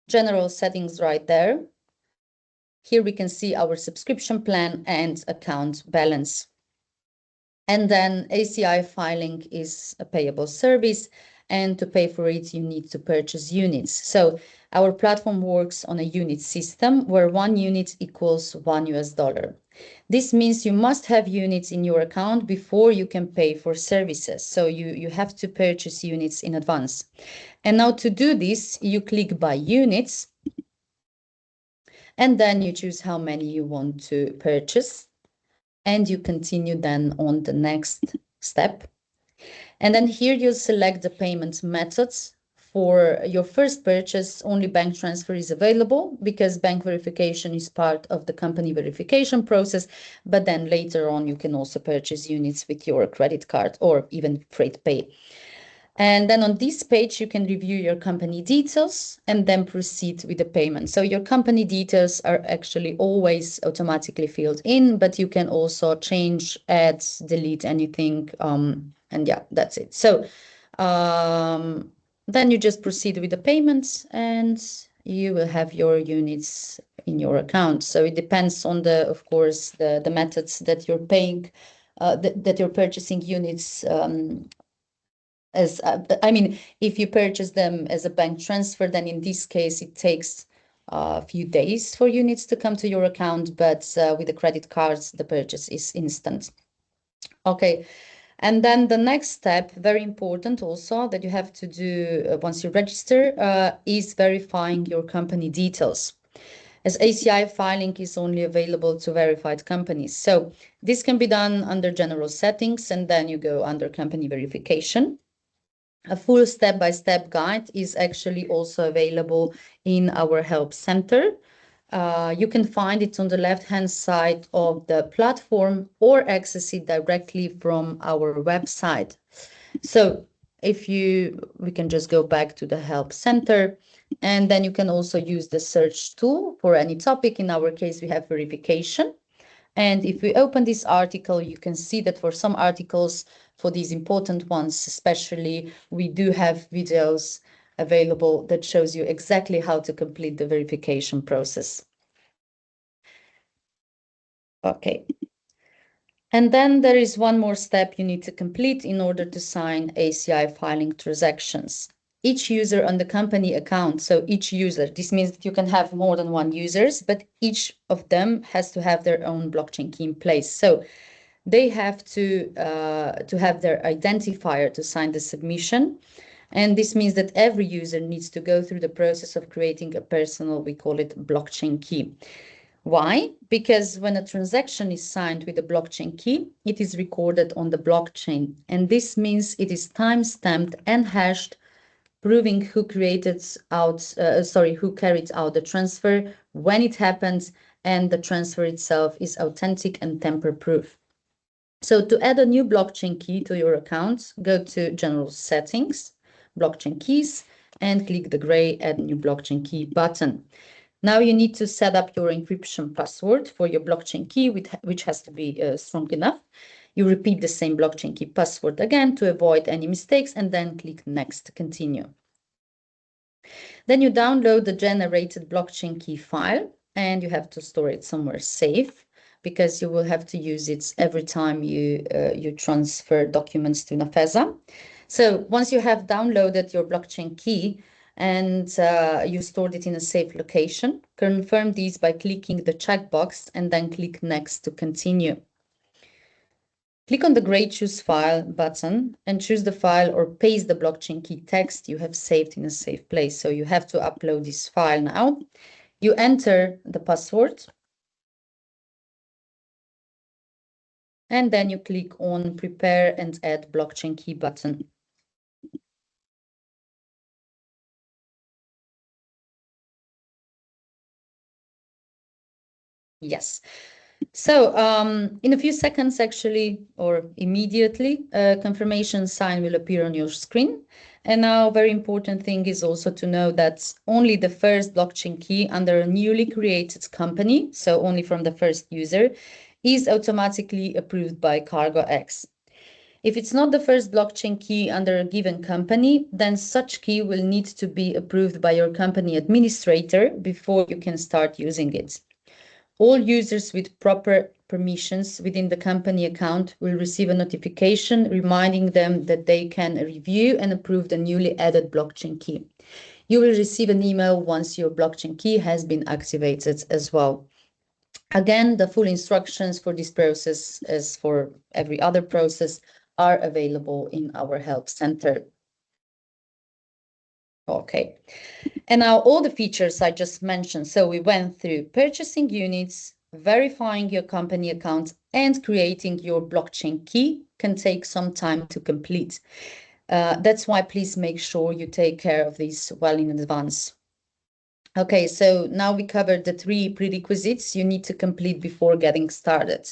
S5: general settings right there. Here we can see our subscription plan and account balance. And then ACI filing is a payable service, and to pay for it, you need to purchase units. So our platform works on a unit system where 1 unit equals $1. This means you must have units in your account before you can pay for services. So you have to purchase units in advance. And now to do this, you click buy units, and then you choose how many you want to purchase. And you continue then on the next step. And then here you'll select the payment methods. For your first purchase, only bank transfer is available because bank verification is part of the company verification process. But then later on, you can also purchase units with your credit card or even freight pay. And then on this page, you can review your company details and then proceed with the payment. So your company details are actually always automatically filled in, but you can also change, add, delete anything. And yeah, that's it. So then you just proceed with the payments and you will have your units in your account. So it depends on of course, the methods that you're paying, that you're purchasing units if you purchase them as a bank transfer, then in this case, it takes a few days for units to come to your account, but with the credit cards, the purchase is instant. Okay, and then the next step, very important also, that you have to do once you register, is verifying your company details, as ACI filing is only available to verified companies. So this can be done under general settings, and then you go under company verification. A full step-by-step guide is actually also available in our help center. You can find it on the left-hand side of the platform or access it directly from our website. So we can just go back to the help center. And then you can also use the search tool for any topic. In our case, we have verification. And if we open this article, you can see that for some articles, for these important ones especially, we do have videos available that shows you exactly how to complete the verification process. Okay. And then there is one more step you need to complete in order to sign ACI filing transactions. Each user on the company account, so each user, this means that you can have more than one users, but each of them has to have their own blockchain key in place. So they have to have their identifier to sign the submission. And this means that every user needs to go through the process of creating a personal, we call it blockchain key. Why? Because when a transaction is signed with a blockchain key, it is recorded on the blockchain. And this means it is time-stamped and hashed, proving who carried out the transfer, when it happens, and the transfer itself is authentic and tamper-proof. So to add a new blockchain key to your account, go to General Settings, Blockchain Keys, and click the gray Add New Blockchain Key button. Now you need to set up your encryption password for your blockchain key, which has to be strong enough. You repeat the same blockchain key password again to avoid any mistakes, and then click Next to continue. Then you download the generated blockchain key file, and you have to store it somewhere safe, because you will have to use it every time you transfer documents to Nafeza. So once you have downloaded your blockchain key, and you stored it in a safe location, confirm these by clicking the checkbox and then click Next to continue. Click on the gray Choose File button and choose the file or paste the blockchain key text you have saved in a safe place. So you have to upload this file now. You enter the password. And then you click on Prepare and Add Blockchain Key button. Yes. So in a few seconds, actually, or immediately, a confirmation sign will appear on your screen. And now, very important thing is also to know that only the first blockchain key under a newly created company, so only from the first user, is automatically approved by CargoX. If it's not the first blockchain key under a given company, then such key will need to be approved by your company administrator before you can start using it. All users with proper permissions within the company account will receive a notification reminding them that they can review and approve the newly added blockchain key. You will receive an email once your blockchain key has been activated as well. Again, the full instructions for this process, as for every other process, are available in our help center. Okay. And now all the features I just mentioned. So we went through purchasing units, verifying your company account, and creating your blockchain key can take some time to complete. That's why please make sure you take care of this well in advance. Okay, so now we covered the 3 prerequisites you need to complete before getting started.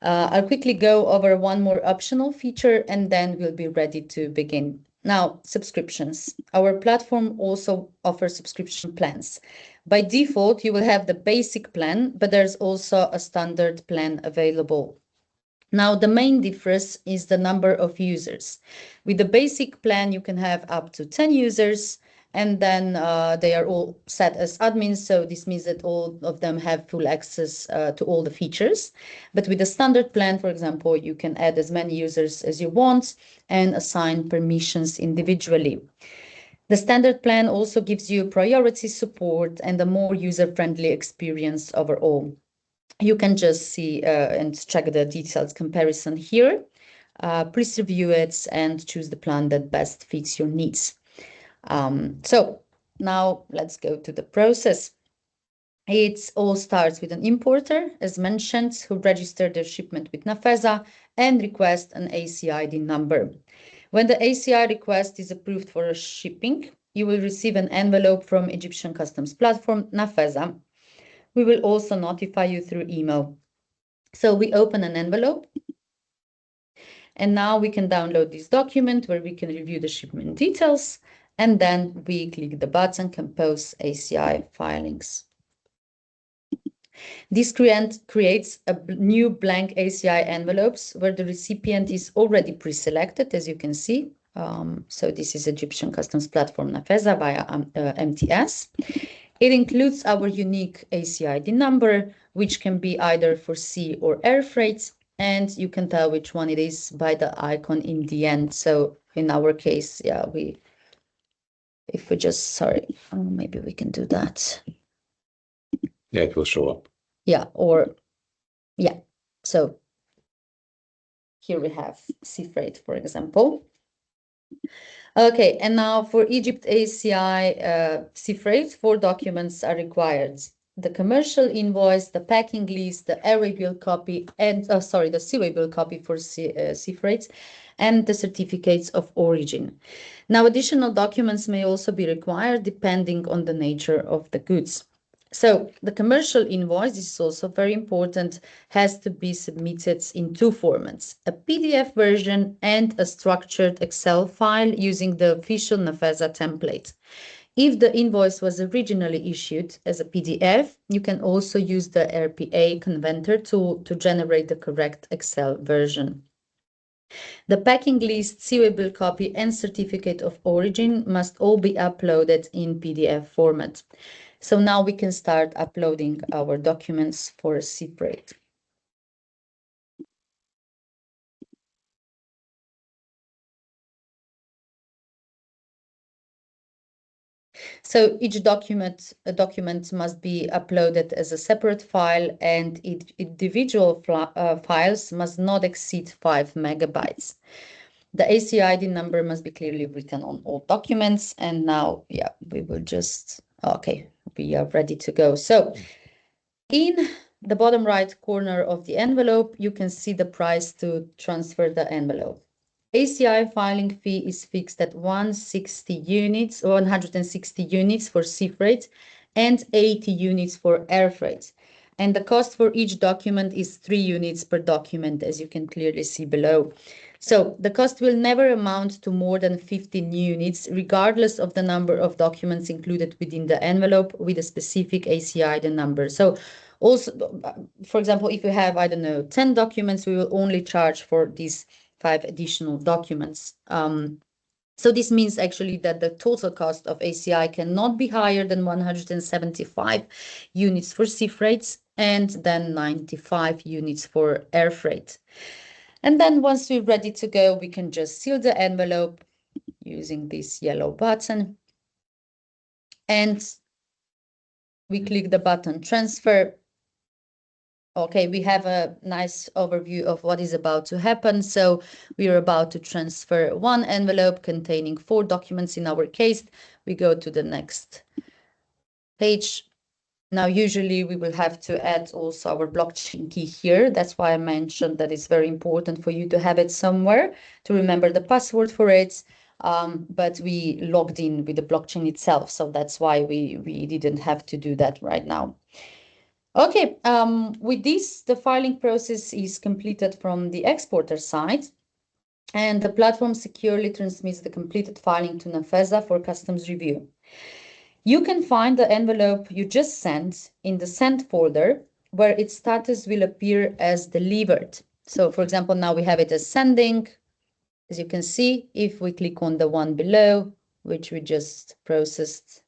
S5: I'll quickly go over one more optional feature and then we'll be ready to begin. Now, subscriptions. Our platform also offers subscription plans. By default, you will have the basic plan, but there's also a standard plan available. Now, the main difference is the number of users. With the basic plan, you can have up to 10 users, and then they are all set as admins. So this means that all of them have full access to all the features. But with the standard plan, for example, you can add as many users as you want and assign permissions individually. The standard plan also gives you priority support and a more user-friendly experience overall. You can just see and check the detailed comparison here. Please review it and choose the plan that best fits your needs. So now let's go to the process. It all starts with an importer, as mentioned, who registered their shipment with Nafeza and request an ACID number. When the ACI request is approved for shipping, you will receive an envelope from Egyptian Customs Platform, Nafeza. We will also notify you through email. So we open an envelope. And now we can download this document where we can review the shipment details And then we click the button Compose ACI filings. This creates a new blank ACI envelopes where the recipient is already pre-selected, as you can see. So this is Egyptian Customs Platform NAFESA via MTS. It includes our unique ACID number, which can be either for sea or air freight, and you can tell which one it is by the icon in the end. So in our case, yeah, if we just, sorry, maybe we can do that.
S6: Yeah, it will show up.
S5: Yeah, or yeah. So here we have sea freight, for example. Okay, and now for Egypt ACI sea freight, 4 documents are required: the commercial invoice, the packing list, the airway bill copy, and the seaway bill copy for sea freights, and the certificates of origin. Now, additional documents may also be required depending on the nature of the goods. So the commercial invoice, this is also very important, has to be submitted in 2 formats, a PDF version and a structured Excel file using the official NAFESA template. If the invoice was originally issued as a PDF, you can also use the RPA converter tool to generate the correct Excel version. The packing list, seaway bill copy, and certificate of origin must all be uploaded in PDF format. So now we can start uploading our documents for sea freight. So each document must be uploaded as a separate file, and individual files must not exceed 5 megabytes. The ACID number must be clearly written on all documents. And now, yeah, we will just, okay, we are ready to go. So in the bottom right corner of the envelope, you can see the price to transfer the envelope. ACI filing fee is fixed at 160 units or 160 units for sea freight and 80 units for air freight. And the cost for each document is 3 units per document, as you can clearly see below. So the cost will never amount to more than 15 units, regardless of the number of documents included within the envelope with a specific ACI number. So also, for example, if you have, I don't know, 10 documents, we will only charge for these 5 additional documents. So this means actually that the total cost of ACI cannot be higher than 175 units for sea freights and then 95 units for air freight. And then once we're ready to go, we can just seal the envelope using this yellow button. And we click the button transfer. Okay, we have a nice overview of what is about to happen. So we are about to transfer 1 envelope containing 4 documents in our case. We go to the next page. Now, usually we will have to add also our blockchain key here. That's why I mentioned that it's very important for you to have it somewhere to remember the password for it. But we logged in with the blockchain itself. So that's why we didn't have to do that right now. Okay, with this, the filing process is completed from the exporter side, and the platform securely transmits the completed filing to NAFESA for customs review. You can find the envelope you just sent in the sent folder, where its status will appear as delivered. So, for example, now we have it as sending. As you can see, if we click on the one below, which we just processed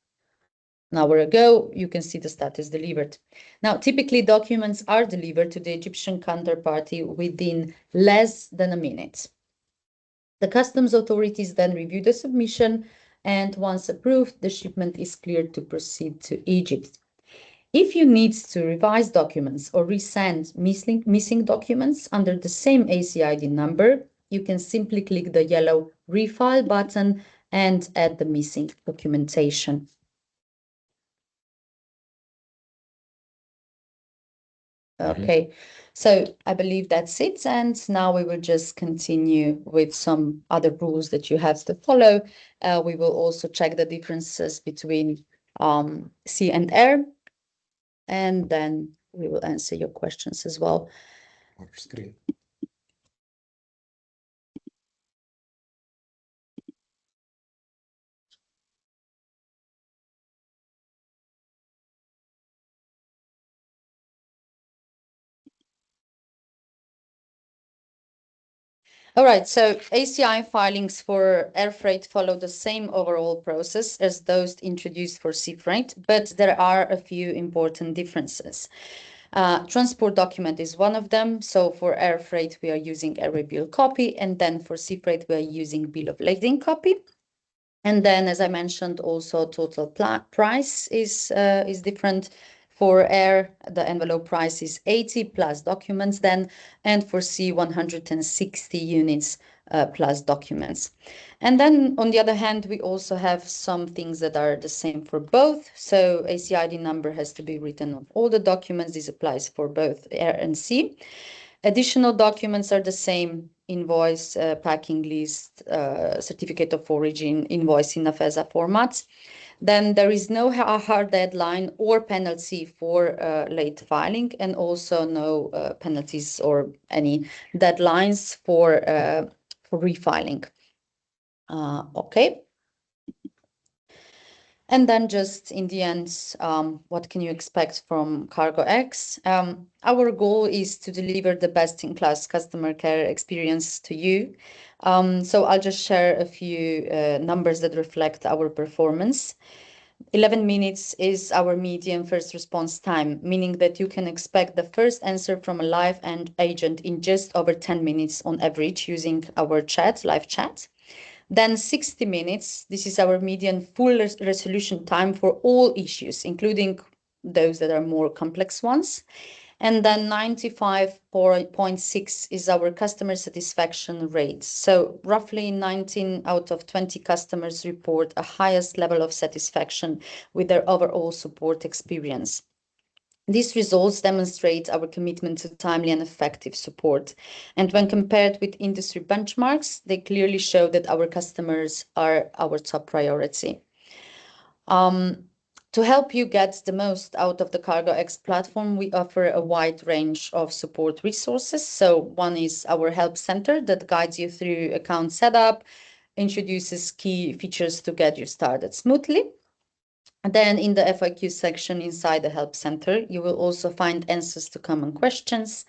S5: an hour ago, you can see the status delivered. Now, typically documents are delivered to the Egyptian counterparty within less than a minute. The customs authorities then review the submission, and once approved, the shipment is cleared to proceed to Egypt. If you need to revise documents or resend missing documents under the same ACID number, you can simply click the yellow Refile button and add the missing documentation. Okay, so I believe that's it. And now we will just continue with some other rules that you have to follow. We will also check the differences between sea and air. And then we will answer your questions as well.
S6: Off screen.
S5: All right, so ACI filings for air freight follow the same overall process as those introduced for sea freight, but there are a few important differences. Transport document is one of them. So for air freight, we are using a bill copy, and then for sea freight, we are using bill of lading copy. And then, as I mentioned, also total price is different. For air, the envelope price is 80 plus documents then, and for sea, 160 units plus documents. And then on the other hand, we also have some things that are the same for both. So ACID number has to be written on all the documents. This applies for both air and sea. Additional documents are the same: invoice, packing list, certificate of origin, invoice in AFESA formats. Then there is no hard deadline or penalty for late filing, and also no penalties or any deadlines for refiling. Okay. And then just in the end, what can you expect from CargoX? Our goal is to deliver the best-in-class customer care experience to you. So I'll just share a few numbers that reflect our performance. 11 minutes is our median first response time, meaning that you can expect the first answer from a live agent in just over 10 minutes on average using our live chat. Then 60 minutes, this is our median full resolution time for all issues, including those that are more complex ones. And then 95.6 is our customer satisfaction rate. So roughly 19 out of 20 customers report a highest level of satisfaction with their overall support experience. These results demonstrate our commitment to timely and effective support. And when compared with industry benchmarks, they clearly show that our customers are our top priority. To help you get the most out of the CargoX platform, we offer a wide range of support resources. So one is our help center that guides you through account setup, introduces key features to get you started smoothly. And then in the FAQ section inside the Help Center, you will also find answers to common questions.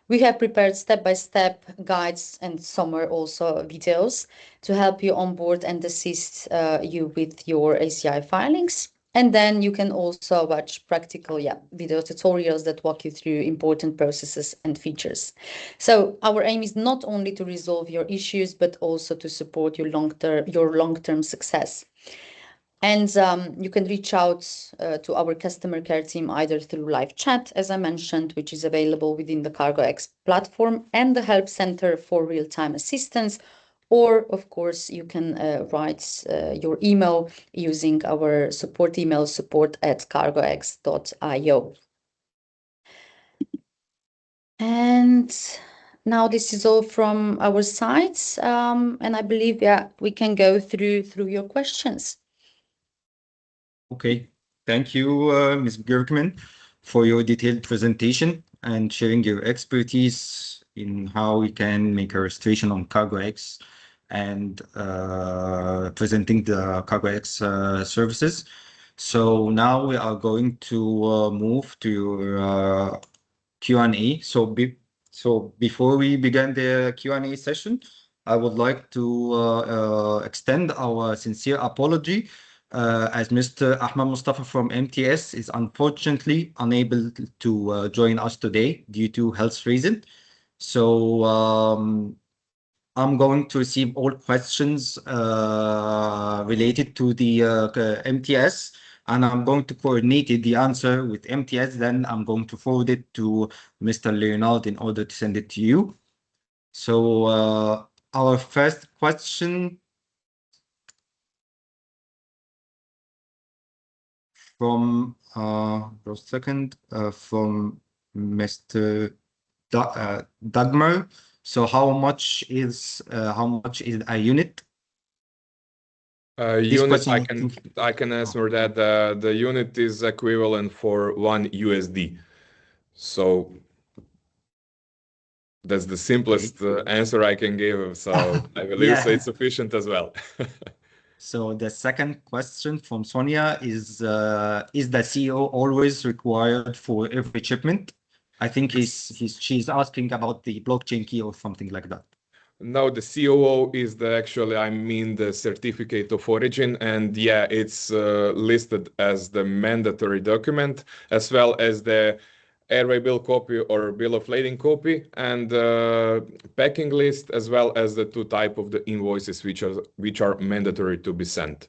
S5: We have prepared step-by-step guides, and some are also videos to help you onboard and assist you with your ACI filings. And then you can also watch practical video tutorials that walk you through important processes and features. So our aim is not only to resolve your issues, but also to support your long-term success. And you can reach out to our customer care team either through live chat, as I mentioned, which is available within the CargoX platform, and the Help Center for real-time assistance. Or, of course, you can write your email using our support email, support@cargox.io. And now this is all from our sides. And I believe, we can go through your questions.
S3: Okay, thank you, Ms. Björkman, for your detailed presentation and sharing your expertise in how we can make a registration on CargoX and presenting the CargoX services. So now we are going to move to your Q&A. So before we begin the Q&A session, I would like to extend our sincere apology as Mr. Ahmed Mustafa from MTS is unfortunately unable to join us today due to health reasons. So I'm going to receive all questions related to the MTS, and I'm going to coordinate the answer with MTS. Then I'm going to forward it to Mr. Leonard in order to send it to you. So our first question from from Mr. Dagmar. So how much is a unit?
S6: Unit, I can answer that. The unit is equivalent for $1. So that's the simplest answer I can give. So I believe so it's sufficient as well.
S3: So the second question from Sonia is the CEO always required for every shipment? I think she's asking about the blockchain key or something like that.
S6: No, the COO is the certificate of origin, and yeah, it's listed as the mandatory document, as well as the airway bill copy or bill of lading copy, and packing list, as well as the two type of the invoices which are mandatory to be sent.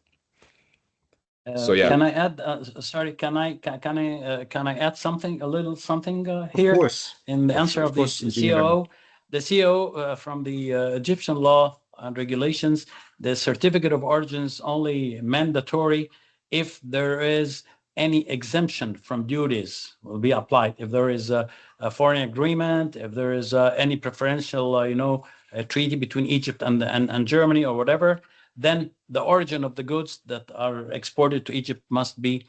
S6: So yeah.
S4: Can I add? Sorry, can I add something? A little something here.
S1: Of course.
S4: In the answer of the COO, the COO from the Egyptian law and regulations, the certificate of origin is only mandatory if there is any exemption from duties will be applied. If there is a foreign agreement, if there is any preferential, a treaty between Egypt and Germany or whatever, then the origin of the goods that are exported to Egypt must be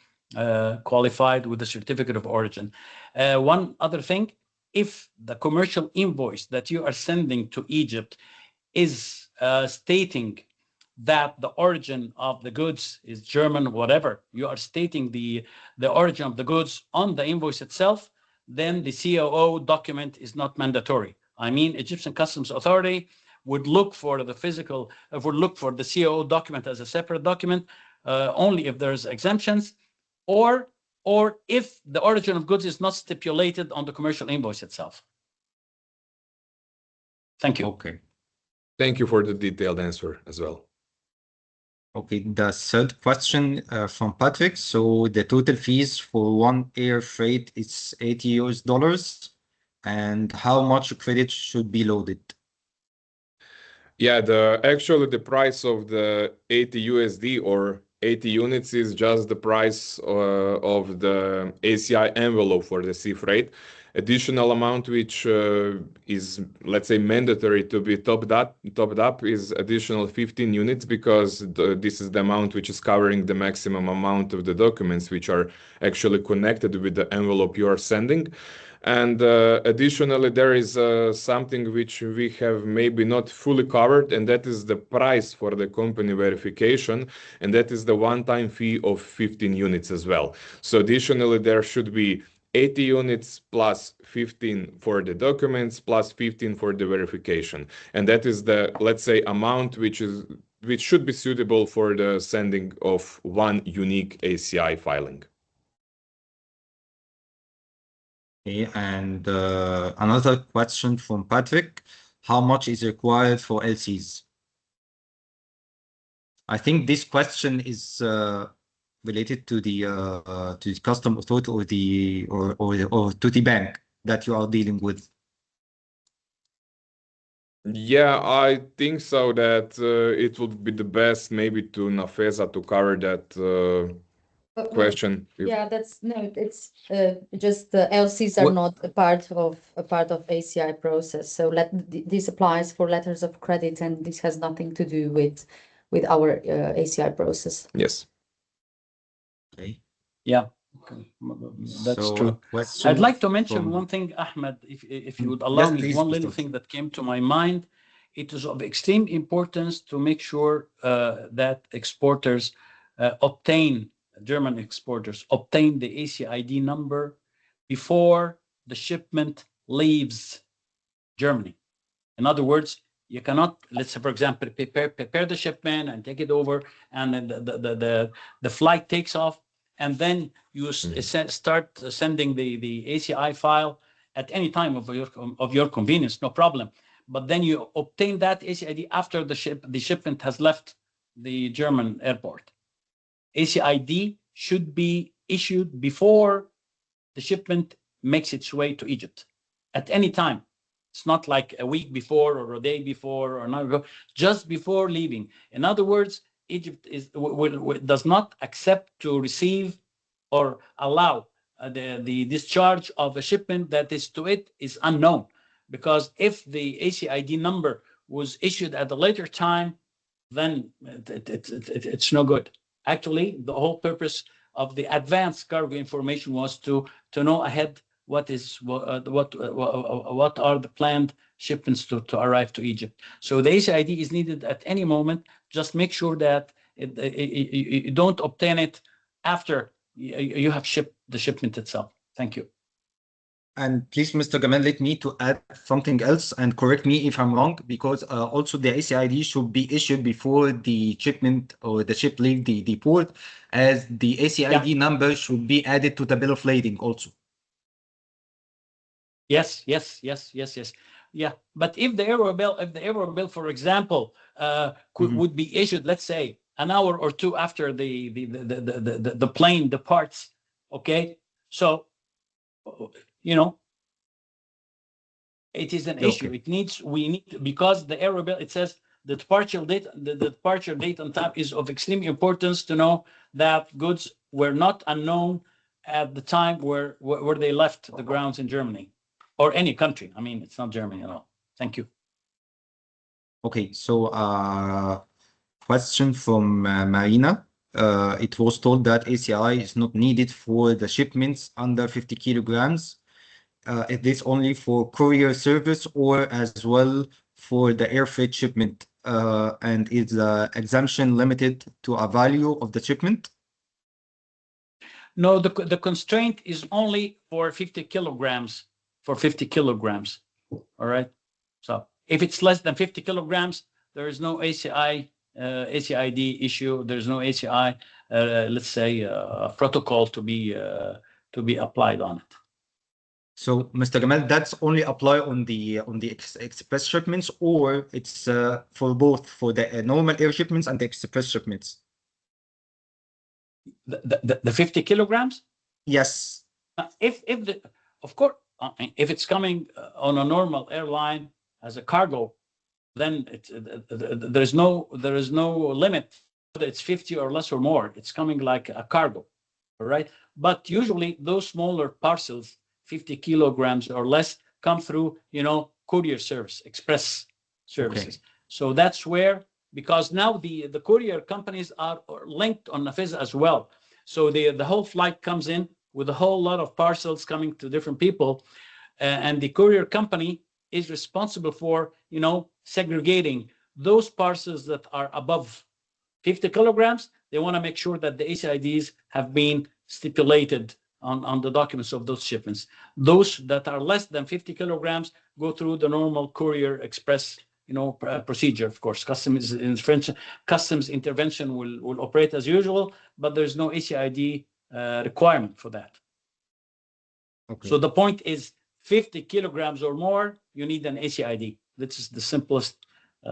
S4: qualified with the certificate of origin. One other thing, if the commercial invoice that you are sending to Egypt is stating that the origin of the goods is German, whatever, you are stating the origin of the goods on the invoice itself, then the COO document is not mandatory. I mean, Egyptian Customs Authority would look for the COO document as a separate document only if there's exemptions, or if the origin of goods is not stipulated on the commercial invoice itself. Thank you.
S7: Okay.
S6: Thank you for the detailed answer as well.
S7: Okay, the third question from Patrick. So the total fees for one air freight is $80, and how much credit should be loaded?
S6: Yeah, the price of the $80 or 80 units is just the price of the ACI envelope for the sea freight. Additional amount which is, let's say, mandatory to be topped up is additional 15 units, because this is the amount which is covering the maximum amount of the documents which are actually connected with the envelope you are sending. And additionally, there is something which we have maybe not fully covered, and that is the price for the company verification, and that is the one-time fee of 15 units as well. So additionally, there should be 80 units plus 15 for the documents plus 15 for the verification. And that is the, let's say, amount which should be suitable for the sending of one unique ACI filing.
S7: Okay, and another question from Patrick. How much is required for LCs? I think this question is related to the custom authority or to the bank that you are dealing with.
S6: Yeah, I think so that it would be the best maybe to Nafeza to cover that question.
S5: Yeah, it's just the LCs are not a part of ACI process. So this applies for letters of credit, and this has nothing to do with our ACI process.
S6: Yes.
S7: Okay.
S4: Yeah, that's true. I'd like to mention one thing, Ahmed, if you would allow me, one little thing that came to my mind. It is of extreme importance to make sure that exporters German exporters obtain the ACID number before the shipment leaves Germany. In other words, you cannot, let's say, for example, prepare the shipment and take it over, and then the flight takes off, and then you start sending the ACI file at any time of your convenience, no problem. But then you obtain that ACID after the shipment has left the German airport. ACID should be issued before the shipment makes its way to Egypt, at any time. It's not like a week before or a day before or an hour ago, just before leaving. In other words, Egypt does not accept to receive or allow the discharge of a shipment that is to it is unknown. Because if the ACID number was issued at a later time, then it's no good. Actually, the whole purpose of the advanced cargo information was to know ahead what are the planned shipments to arrive to Egypt. So the ACID is needed at any moment. Just make sure that you don't obtain it after you have shipped the shipment itself. Thank you.
S7: And please, Mr. Gamal, let me to add something else and correct me if I'm wrong, because also the ACID should be issued before the shipment or the ship leave the port, as the ACID number should be added to the bill of lading also.
S4: Yes. Yeah, but if the error bill, for example, would be issued, let's say, an hour or two after the plane departs, okay? So, it is an issue. We need, because the error bill, it says the departure date and time is of extreme importance to know that goods were not unknown at the time where they left the grounds in Germany or any country. I mean, it's not Germany at all. Thank you.
S7: Okay, so question from Marina. It was told that ACI is not needed for the shipments under 50 kilograms. Is this only for courier service or as well for the air freight shipment? And is the exemption limited to a value of the shipment?
S4: No, the constraint is only for 50 kilograms. All right. So if it's less than 50 kilograms, there is no ACID issue. There's no ACI, let's say, protocol to be applied on it.
S7: So, Mr. Gamal, that's only apply on the express shipments, or it's for both, for the normal air shipments and the express shipments?
S4: The 50 kilograms?
S7: Yes.
S4: Of course, if it's coming on a normal airline as a cargo, then there is no limit whether it's 50 or less or more. It's coming like a cargo, all right? But usually those smaller parcels, 50 kilograms or less, come through, courier service, express services. Okay. So that's where, because now the courier companies are linked on Nafisa as well. So the whole flight comes in with a whole lot of parcels coming to different people, and the courier company is responsible for, segregating those parcels that are above 50 kilograms. They want to make sure that the ACIDs have been stipulated on the documents of those shipments. Those that are less than 50 kilograms go through the normal courier express, procedure. Of course, customs intervention will operate as usual, but there's no ACID requirement for that. Okay. So the point is 50 kilograms or more, you need an ACID. This is the simplest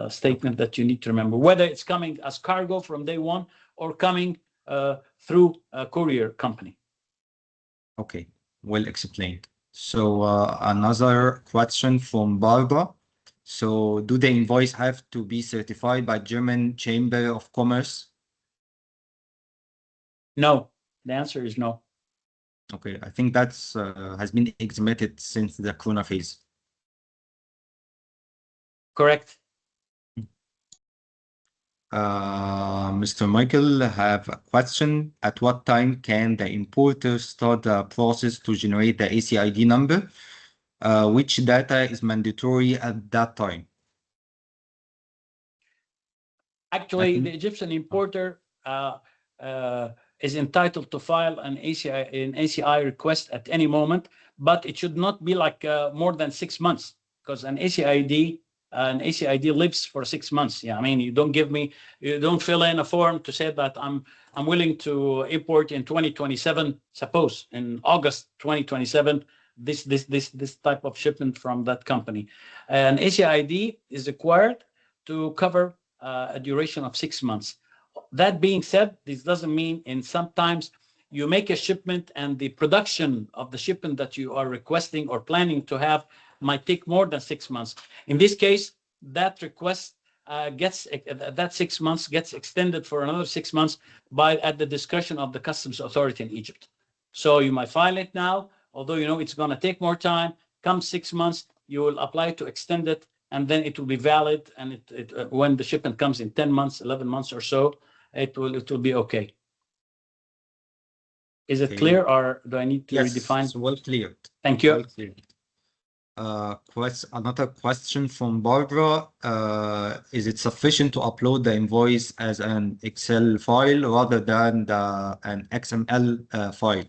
S4: statement that you need to remember, whether it's coming as cargo from day one or coming through a courier company.
S7: Okay, well explained. So another question from Barbara. So do the invoice have to be certified by German Chamber of Commerce?
S4: No, the answer is no.
S7: Okay, I think that's has been exempted since the Corona phase.
S4: Correct.
S7: Mr. Michael, have a question. At what time can the importer start the process to generate the ACID number? Which data is mandatory at that time?
S4: Actually, the Egyptian importer is entitled to file an ACI request at any moment, but it should not be like more than 6 months, because an ACID lives for 6 months. Yeah, I mean, you don't fill in a form to say that I'm willing to import in 2027. Suppose in August 2027, this type of shipment from that company. An ACID is required to cover a duration of 6 months. That being said, this doesn't mean, and sometimes you make a shipment and the production of the shipment that you are requesting or planning to have might take more than 6 months. In this case, that request that 6 months gets extended for another 6 months at the discretion of the customs authority in Egypt. So you might file it now, although it's going to take more time. Come 6 months, you will apply to extend it, and then it will be valid. And when the shipment comes in 10 months, 11 months or so, it will be okay. Is it clear, or do I need to redefine?
S7: Yes, well cleared.
S4: Thank you.
S7: Well cleared. Another question from Barbara. Is it sufficient to upload the invoice as an Excel file rather than an XML file?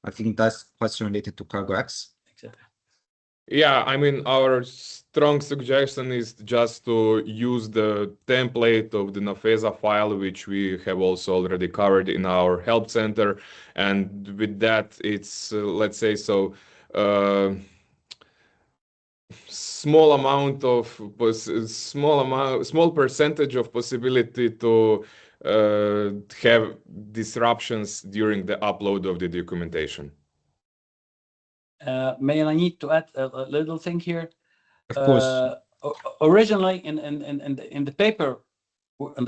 S7: I think that's a question related to CargoX.
S4: Exactly.
S6: Yeah, I mean, our strong suggestion is just to use the template of the Nafeza file, which we have also already covered in our help center. And with that, it's, let's say, so small amount of small percentage of possibility to have disruptions during the upload of the documentation.
S4: May I need to add a little thing here?
S7: Of course.
S4: Originally, in the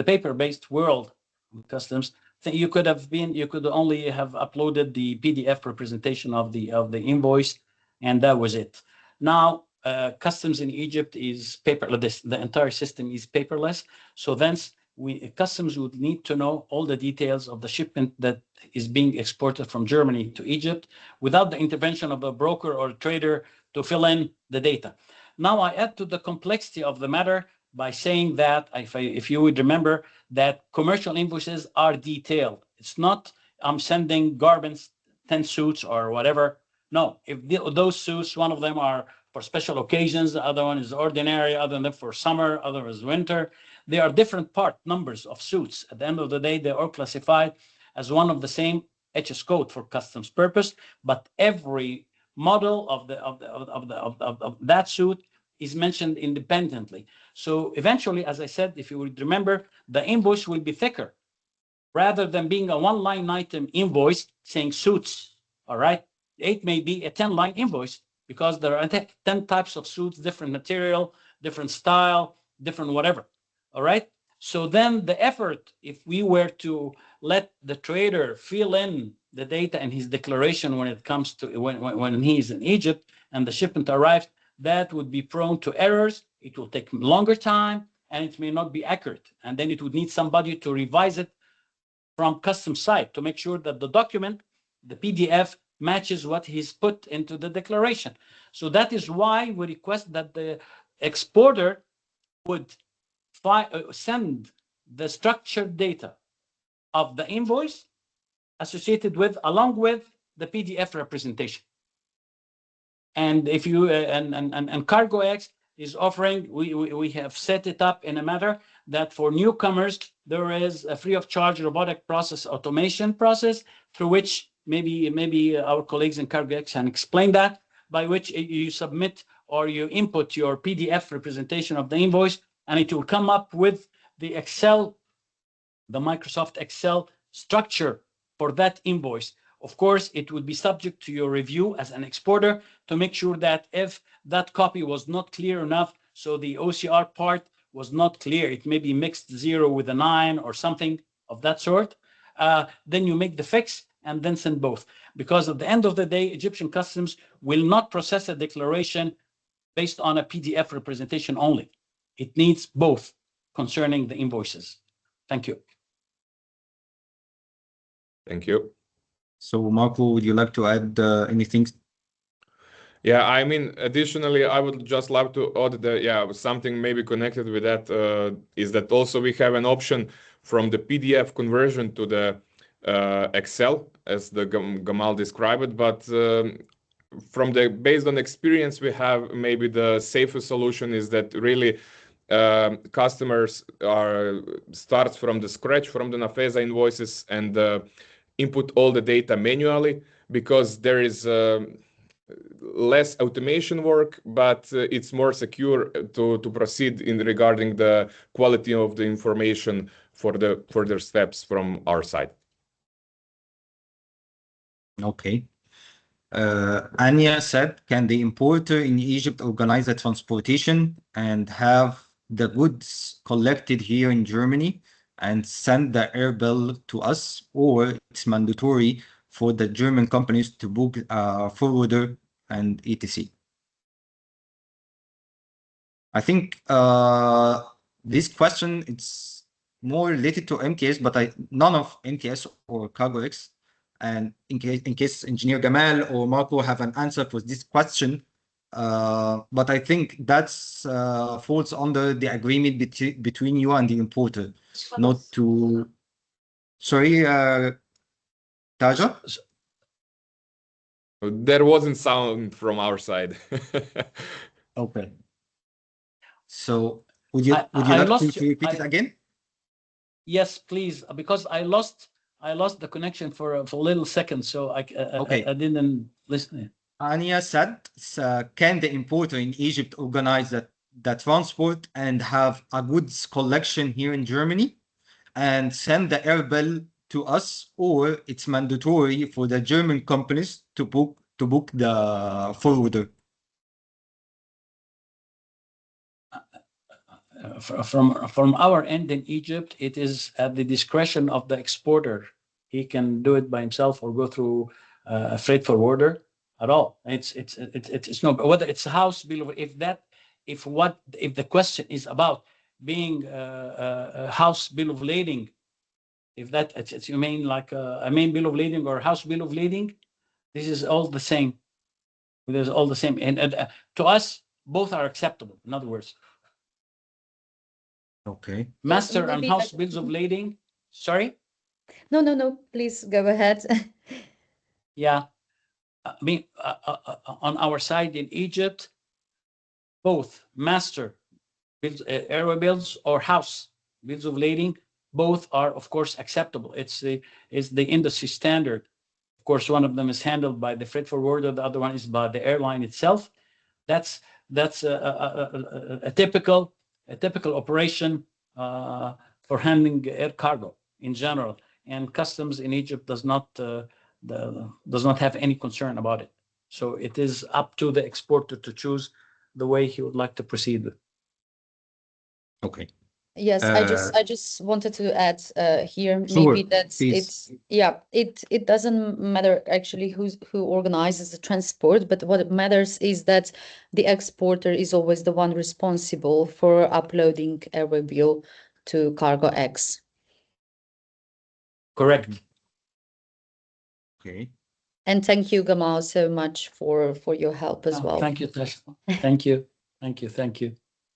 S4: paper-based world of customs, you could only have uploaded the PDF representation of the invoice, and that was it. Now, customs in Egypt is paperless. The entire system is paperless. So then, customs would need to know all the details of the shipment that is being exported from Germany to Egypt without the intervention of a broker or a trader to fill in the data. Now I add to the complexity of the matter by saying that, if you would remember, that commercial invoices are detailed. It's not I'm sending garments, 10 suits or whatever. No, if those suits, one of them are for special occasions, the other one is ordinary, other than for summer, other is winter. They are different part numbers of suits. At the end of the day, they are classified as one of the same HS code for customs purpose, but every model of that suit is mentioned independently. So eventually, as I said, if you would remember, the invoice will be thicker rather than being a one-line item invoice saying suits. All right, it may be a 10-line invoice because there are 10 types of suits, different material, different style, different whatever. All right. So then the effort, if we were to let the trader fill in the data in his declaration when it comes to when he is in Egypt and the shipment arrives, that would be prone to errors. It will take longer time and it may not be accurate. And then it would need somebody to revise it from customs side to make sure that the document, the PDF, matches what he's put into the declaration. So that is why we request that the exporter would send the structured data of the invoice associated with, along with the PDF representation. And if you and CargoX is offering, we have set it up in a manner that for newcomers there is a free of charge robotic process automation process through which maybe our colleagues in CargoX can explain that, by which you submit or you input your PDF representation of the invoice, and it will come up with the Excel, the Microsoft Excel structure for that invoice. Of course, it would be subject to your review as an exporter to make sure that if that copy was not clear enough, so the OCR part was not clear, it may be mixed 0 with a 9 or something of that sort, then you make the fix and then send both. Because at the end of the day, Egyptian customs will not process a declaration based on a PDF representation only. It needs both concerning the invoices. Thank you.
S6: Thank you.
S7: So Marco, would you like to add anything?
S6: Yeah, I mean, additionally, I would just love to add something maybe connected with that is that also we have an option from the PDF conversion to the Excel, as the Gamal described it, but based on experience we have, maybe the safest solution is that really customers start from the scratch from the Nafeza invoices and input all the data manually, because there is less automation work, but it's more secure to proceed in regarding the quality of the information for the further steps from our side.
S7: Okay. Anya said, can the importer in Egypt organize the transportation and have the goods collected here in Germany and send the air bill to us, or it's mandatory for the German companies to book a forwarder and etc.? I think this question, it's more related to MKS, but none of MKS or CargoX. And in case Engineer Gamal or Marco have an answer for this question, but I think that's falls under the agreement between you and the importer, not to. Sorry, Taja.
S6: There wasn't sound from our side.
S7: Okay. So would you
S4: I
S7: like
S4: lost
S7: to repeat it again?
S4: Yes, please, because I lost the connection for a little second, so I didn't listen.
S7: Ania said, can the importer in Egypt organize the transport and have a goods collection here in Germany and send the air bill to us, or it's mandatory for the German companies to book the forwarder?
S4: From our end in Egypt, it is at the discretion of the exporter. He can do it by himself or go through a freight forwarder at all. It's no, whether it's a house bill of, if the question is about being a house bill of lading, if that it's you mean like a main bill of lading or house bill of lading, this is all the same. There's all the same, and to us, both are acceptable. In other words.
S7: Okay.
S4: Master and house bills of lading. Sorry?
S5: No. Please go ahead.
S4: Yeah. I mean, on our side in Egypt, both master bills, airway bills or house bills of lading, both are, of course, acceptable. It's the industry standard. Of course, one of them is handled by the freight forwarder, the other one is by the airline itself. That's a typical operation for handling air cargo in general, and customs in Egypt does not have any concern about it. So it is up to the exporter to choose the way he would like to proceed with.
S7: Okay.
S5: Yes, I just wanted to add here
S7: Sure,
S5: maybe that
S7: please.
S5: it doesn't matter actually who organizes the transport, but what matters is that the exporter is always the one responsible for uploading airway bill to CargoX.
S4: Correct.
S7: Okay.
S5: And thank you, Gamal, so much for your help as well.
S4: Thank you, Tash. Thank you.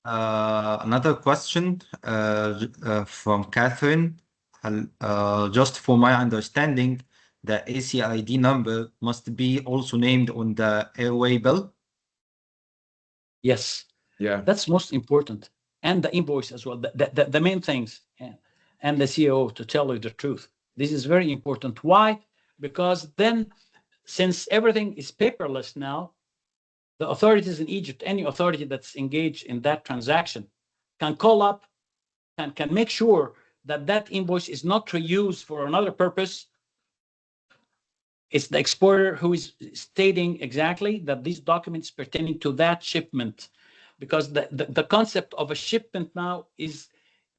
S7: Another question from Catherine. Just for my understanding, the ACID number must be also named on the airway bill?
S4: Yes.
S6: Yeah.
S4: That's most important. And the invoice as well. The main things. And the CEO, to tell you the truth. This is very important. Why? Because then, since everything is paperless now, the authorities in Egypt, any authority that's engaged in that transaction, can call up and can make sure that that invoice is not reused for another purpose. It's the exporter who is stating exactly that these documents pertaining to that shipment, because the concept of a shipment now is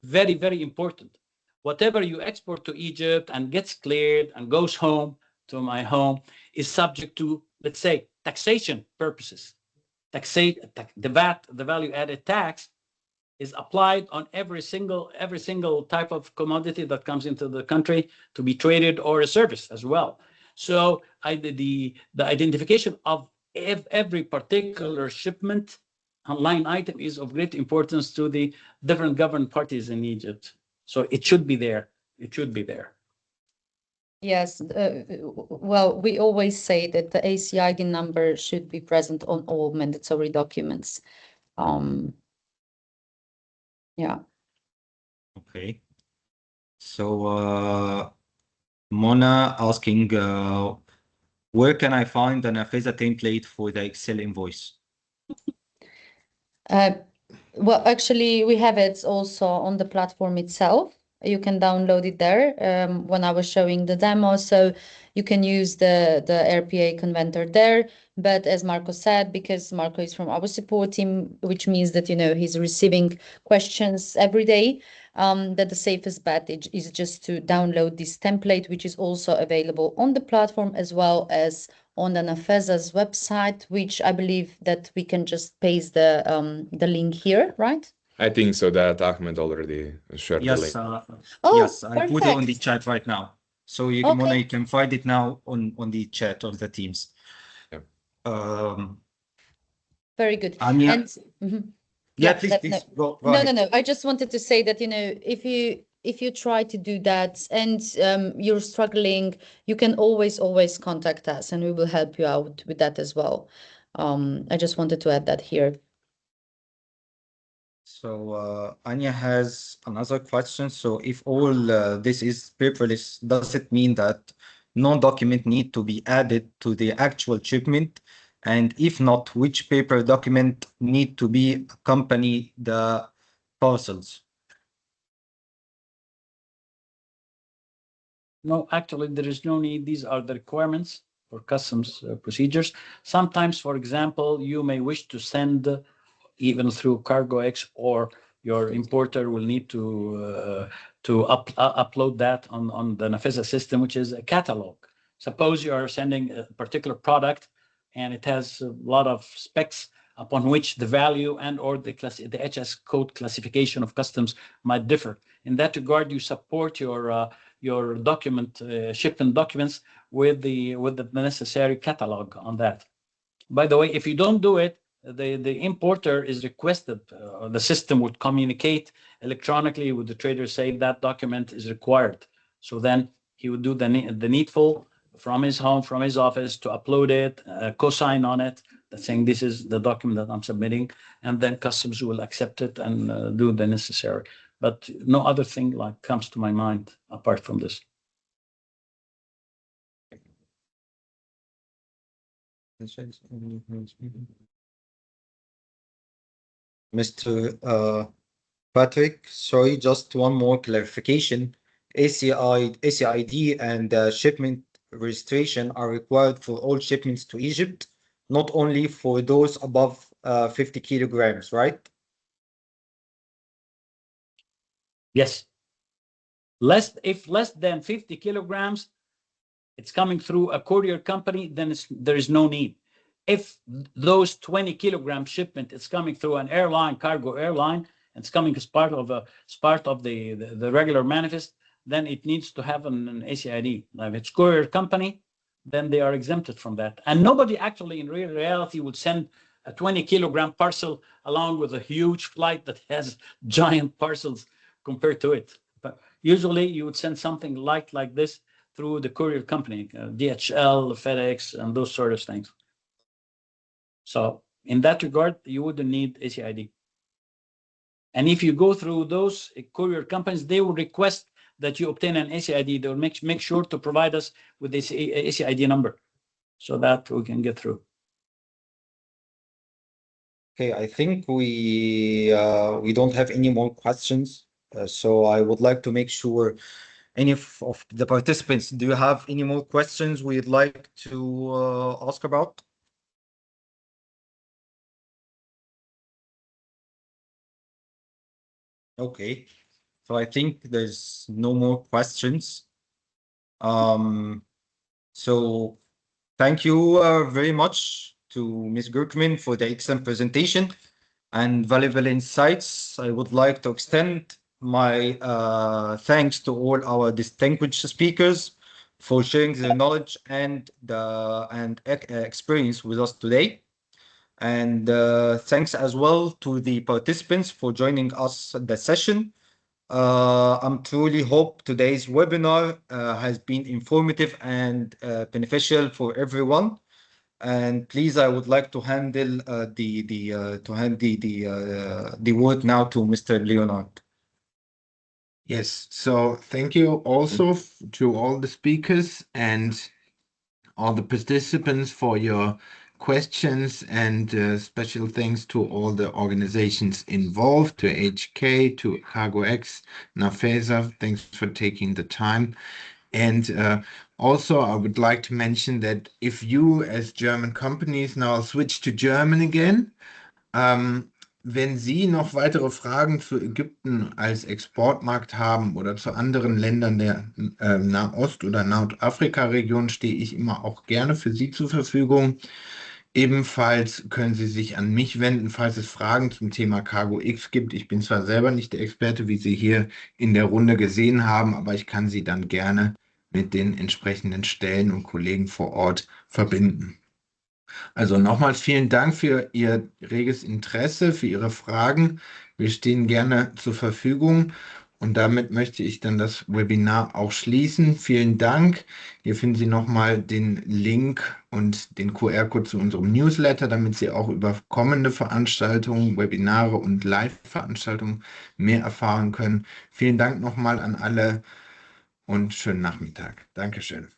S4: very, very important. Whatever you export to Egypt and gets cleared and goes home to my home is subject to, let's say, taxation purposes. The VAT, the value added tax, is applied on every single type of commodity that comes into the country to be traded, or a service as well. So the identification of every particular shipment and line item is of great importance to the different government parties in Egypt. So it should be there.
S5: Yes, well, we always say that the ACID number should be present on all mandatory documents. Yeah.
S7: Okay. So Mona asking, where can I find an AFESA template for the Excel invoice?
S5: Well, actually, we have it also on the platform itself. You can download it there when I was showing the demo. So you can use the RPA converter there. But as Marco said, because Marco is from our support team, which means that, he's receiving questions every day, that the safest bet is just to download this template, which is also available on the platform as well as on the AFESA's website, which I believe that we can just paste the link here, right?
S6: I think so that Ahmed already shared the link.
S7: Yes, I put it on the chat right now. So Mona, you can find it now on the chat of the Teams.
S6: Yeah.
S5: Very good.
S7: Anya,
S5: And
S7: please go
S5: no,
S7: ahead.
S5: I just wanted to say that, if if you try to do that and you're struggling, you can always contact us and we will help you out with that as well. I just wanted to add that here.
S7: So Anya has another question. So if all this is paperless, does it mean that no document need to be added to the actual shipment? And if not, which paper document need to be accompany the parcels?
S4: No, actually, there is no need. These are the requirements for customs procedures. Sometimes, for example, you may wish to send even through CargoX, or your importer will need to upload that on the Nafisa system, which is a catalog. Suppose you are sending a particular product and it has a lot of specs upon which the value and or the HS code classification of customs might differ. In that regard, you support your document shipment documents with the necessary catalog on that. By the way, if you don't do it, the importer is requested. The system would communicate electronically with the trader, saying that document is required. So then he would do the needful from his home, from his office, to upload it, co-sign on it, saying this is the document that I'm submitting, and then customs will accept it and do the necessary. But no other thing like comes to my mind apart from this.
S7: Mr. Patrick, sorry, just one more clarification. ACID and shipment registration are required for all shipments to Egypt, not only for those above 50 kilograms, right?
S4: Yes. If less than 50 kilograms, it's coming through a courier company, then there is no need. If those 20 kilogram shipment is coming through an airline, cargo airline, and it's coming as part of the regular manifest, then it needs to have an ACID. Now, if it's courier company, then they are exempted from that. And nobody actually in real reality would send a 20 kilogram parcel along with a huge flight that has giant parcels compared to it. But usually you would send something light like this through the courier company, DHL, FedEx, and those sort of things. So in that regard, you wouldn't need ACID. And if you go through those courier companies, they will request that you obtain an ACID. They will make sure to provide us with this ACID number so that we can get through.
S7: Okay, I think we don't have any more questions. So I would like to make sure any of the participants, do you have any more questions we'd like to ask about? Okay, so I think there's no more questions. So thank you very much to Ms. Gurkman for the excellent presentation and valuable insights. I would like to extend my thanks to all our distinguished speakers for sharing their knowledge and experience with us today. And thanks as well to the participants for joining us at the session. I'm truly hope today's webinar has been informative and beneficial for everyone. And please, I would like to handle the word now to Mr. Leonard.
S1: Yes, so thank you also to all the speakers and all the participants for your questions, and special thanks to all the organizations involved, to HK, to CargoX, Nafesa. Thanks for taking the time. And also, I would like to mention that if you, as German companies, now switch to German again, wenn Sie noch weitere Fragen zu Ägypten als Exportmarkt haben oder zu anderen Ländern der Nahost- oder Nordafrika-Region, stehe ich immer auch gerne für Sie zur Verfügung. Ebenfalls können Sie sich an mich wenden, falls es Fragen zum Thema CargoX gibt. Ich bin zwar selber nicht der Experte, wie Sie hier in der Runde gesehen haben, aber ich kann Sie dann gerne mit den entsprechenden Stellen und Kollegen vor Ort verbinden. Also nochmals vielen Dank für Ihr reges Interesse, für Ihre Fragen. Wir stehen gerne zur Verfügung. Und damit möchte ich dann das Webinar auch schließen. Vielen Dank. Hier finden Sie nochmal den Link und den QR-Code zu unserem Newsletter, damit Sie auch über kommende Veranstaltungen, Webinare und Live-Veranstaltungen mehr erfahren können. Vielen Dank nochmal an alle und schönen Nachmittag. Dankeschön.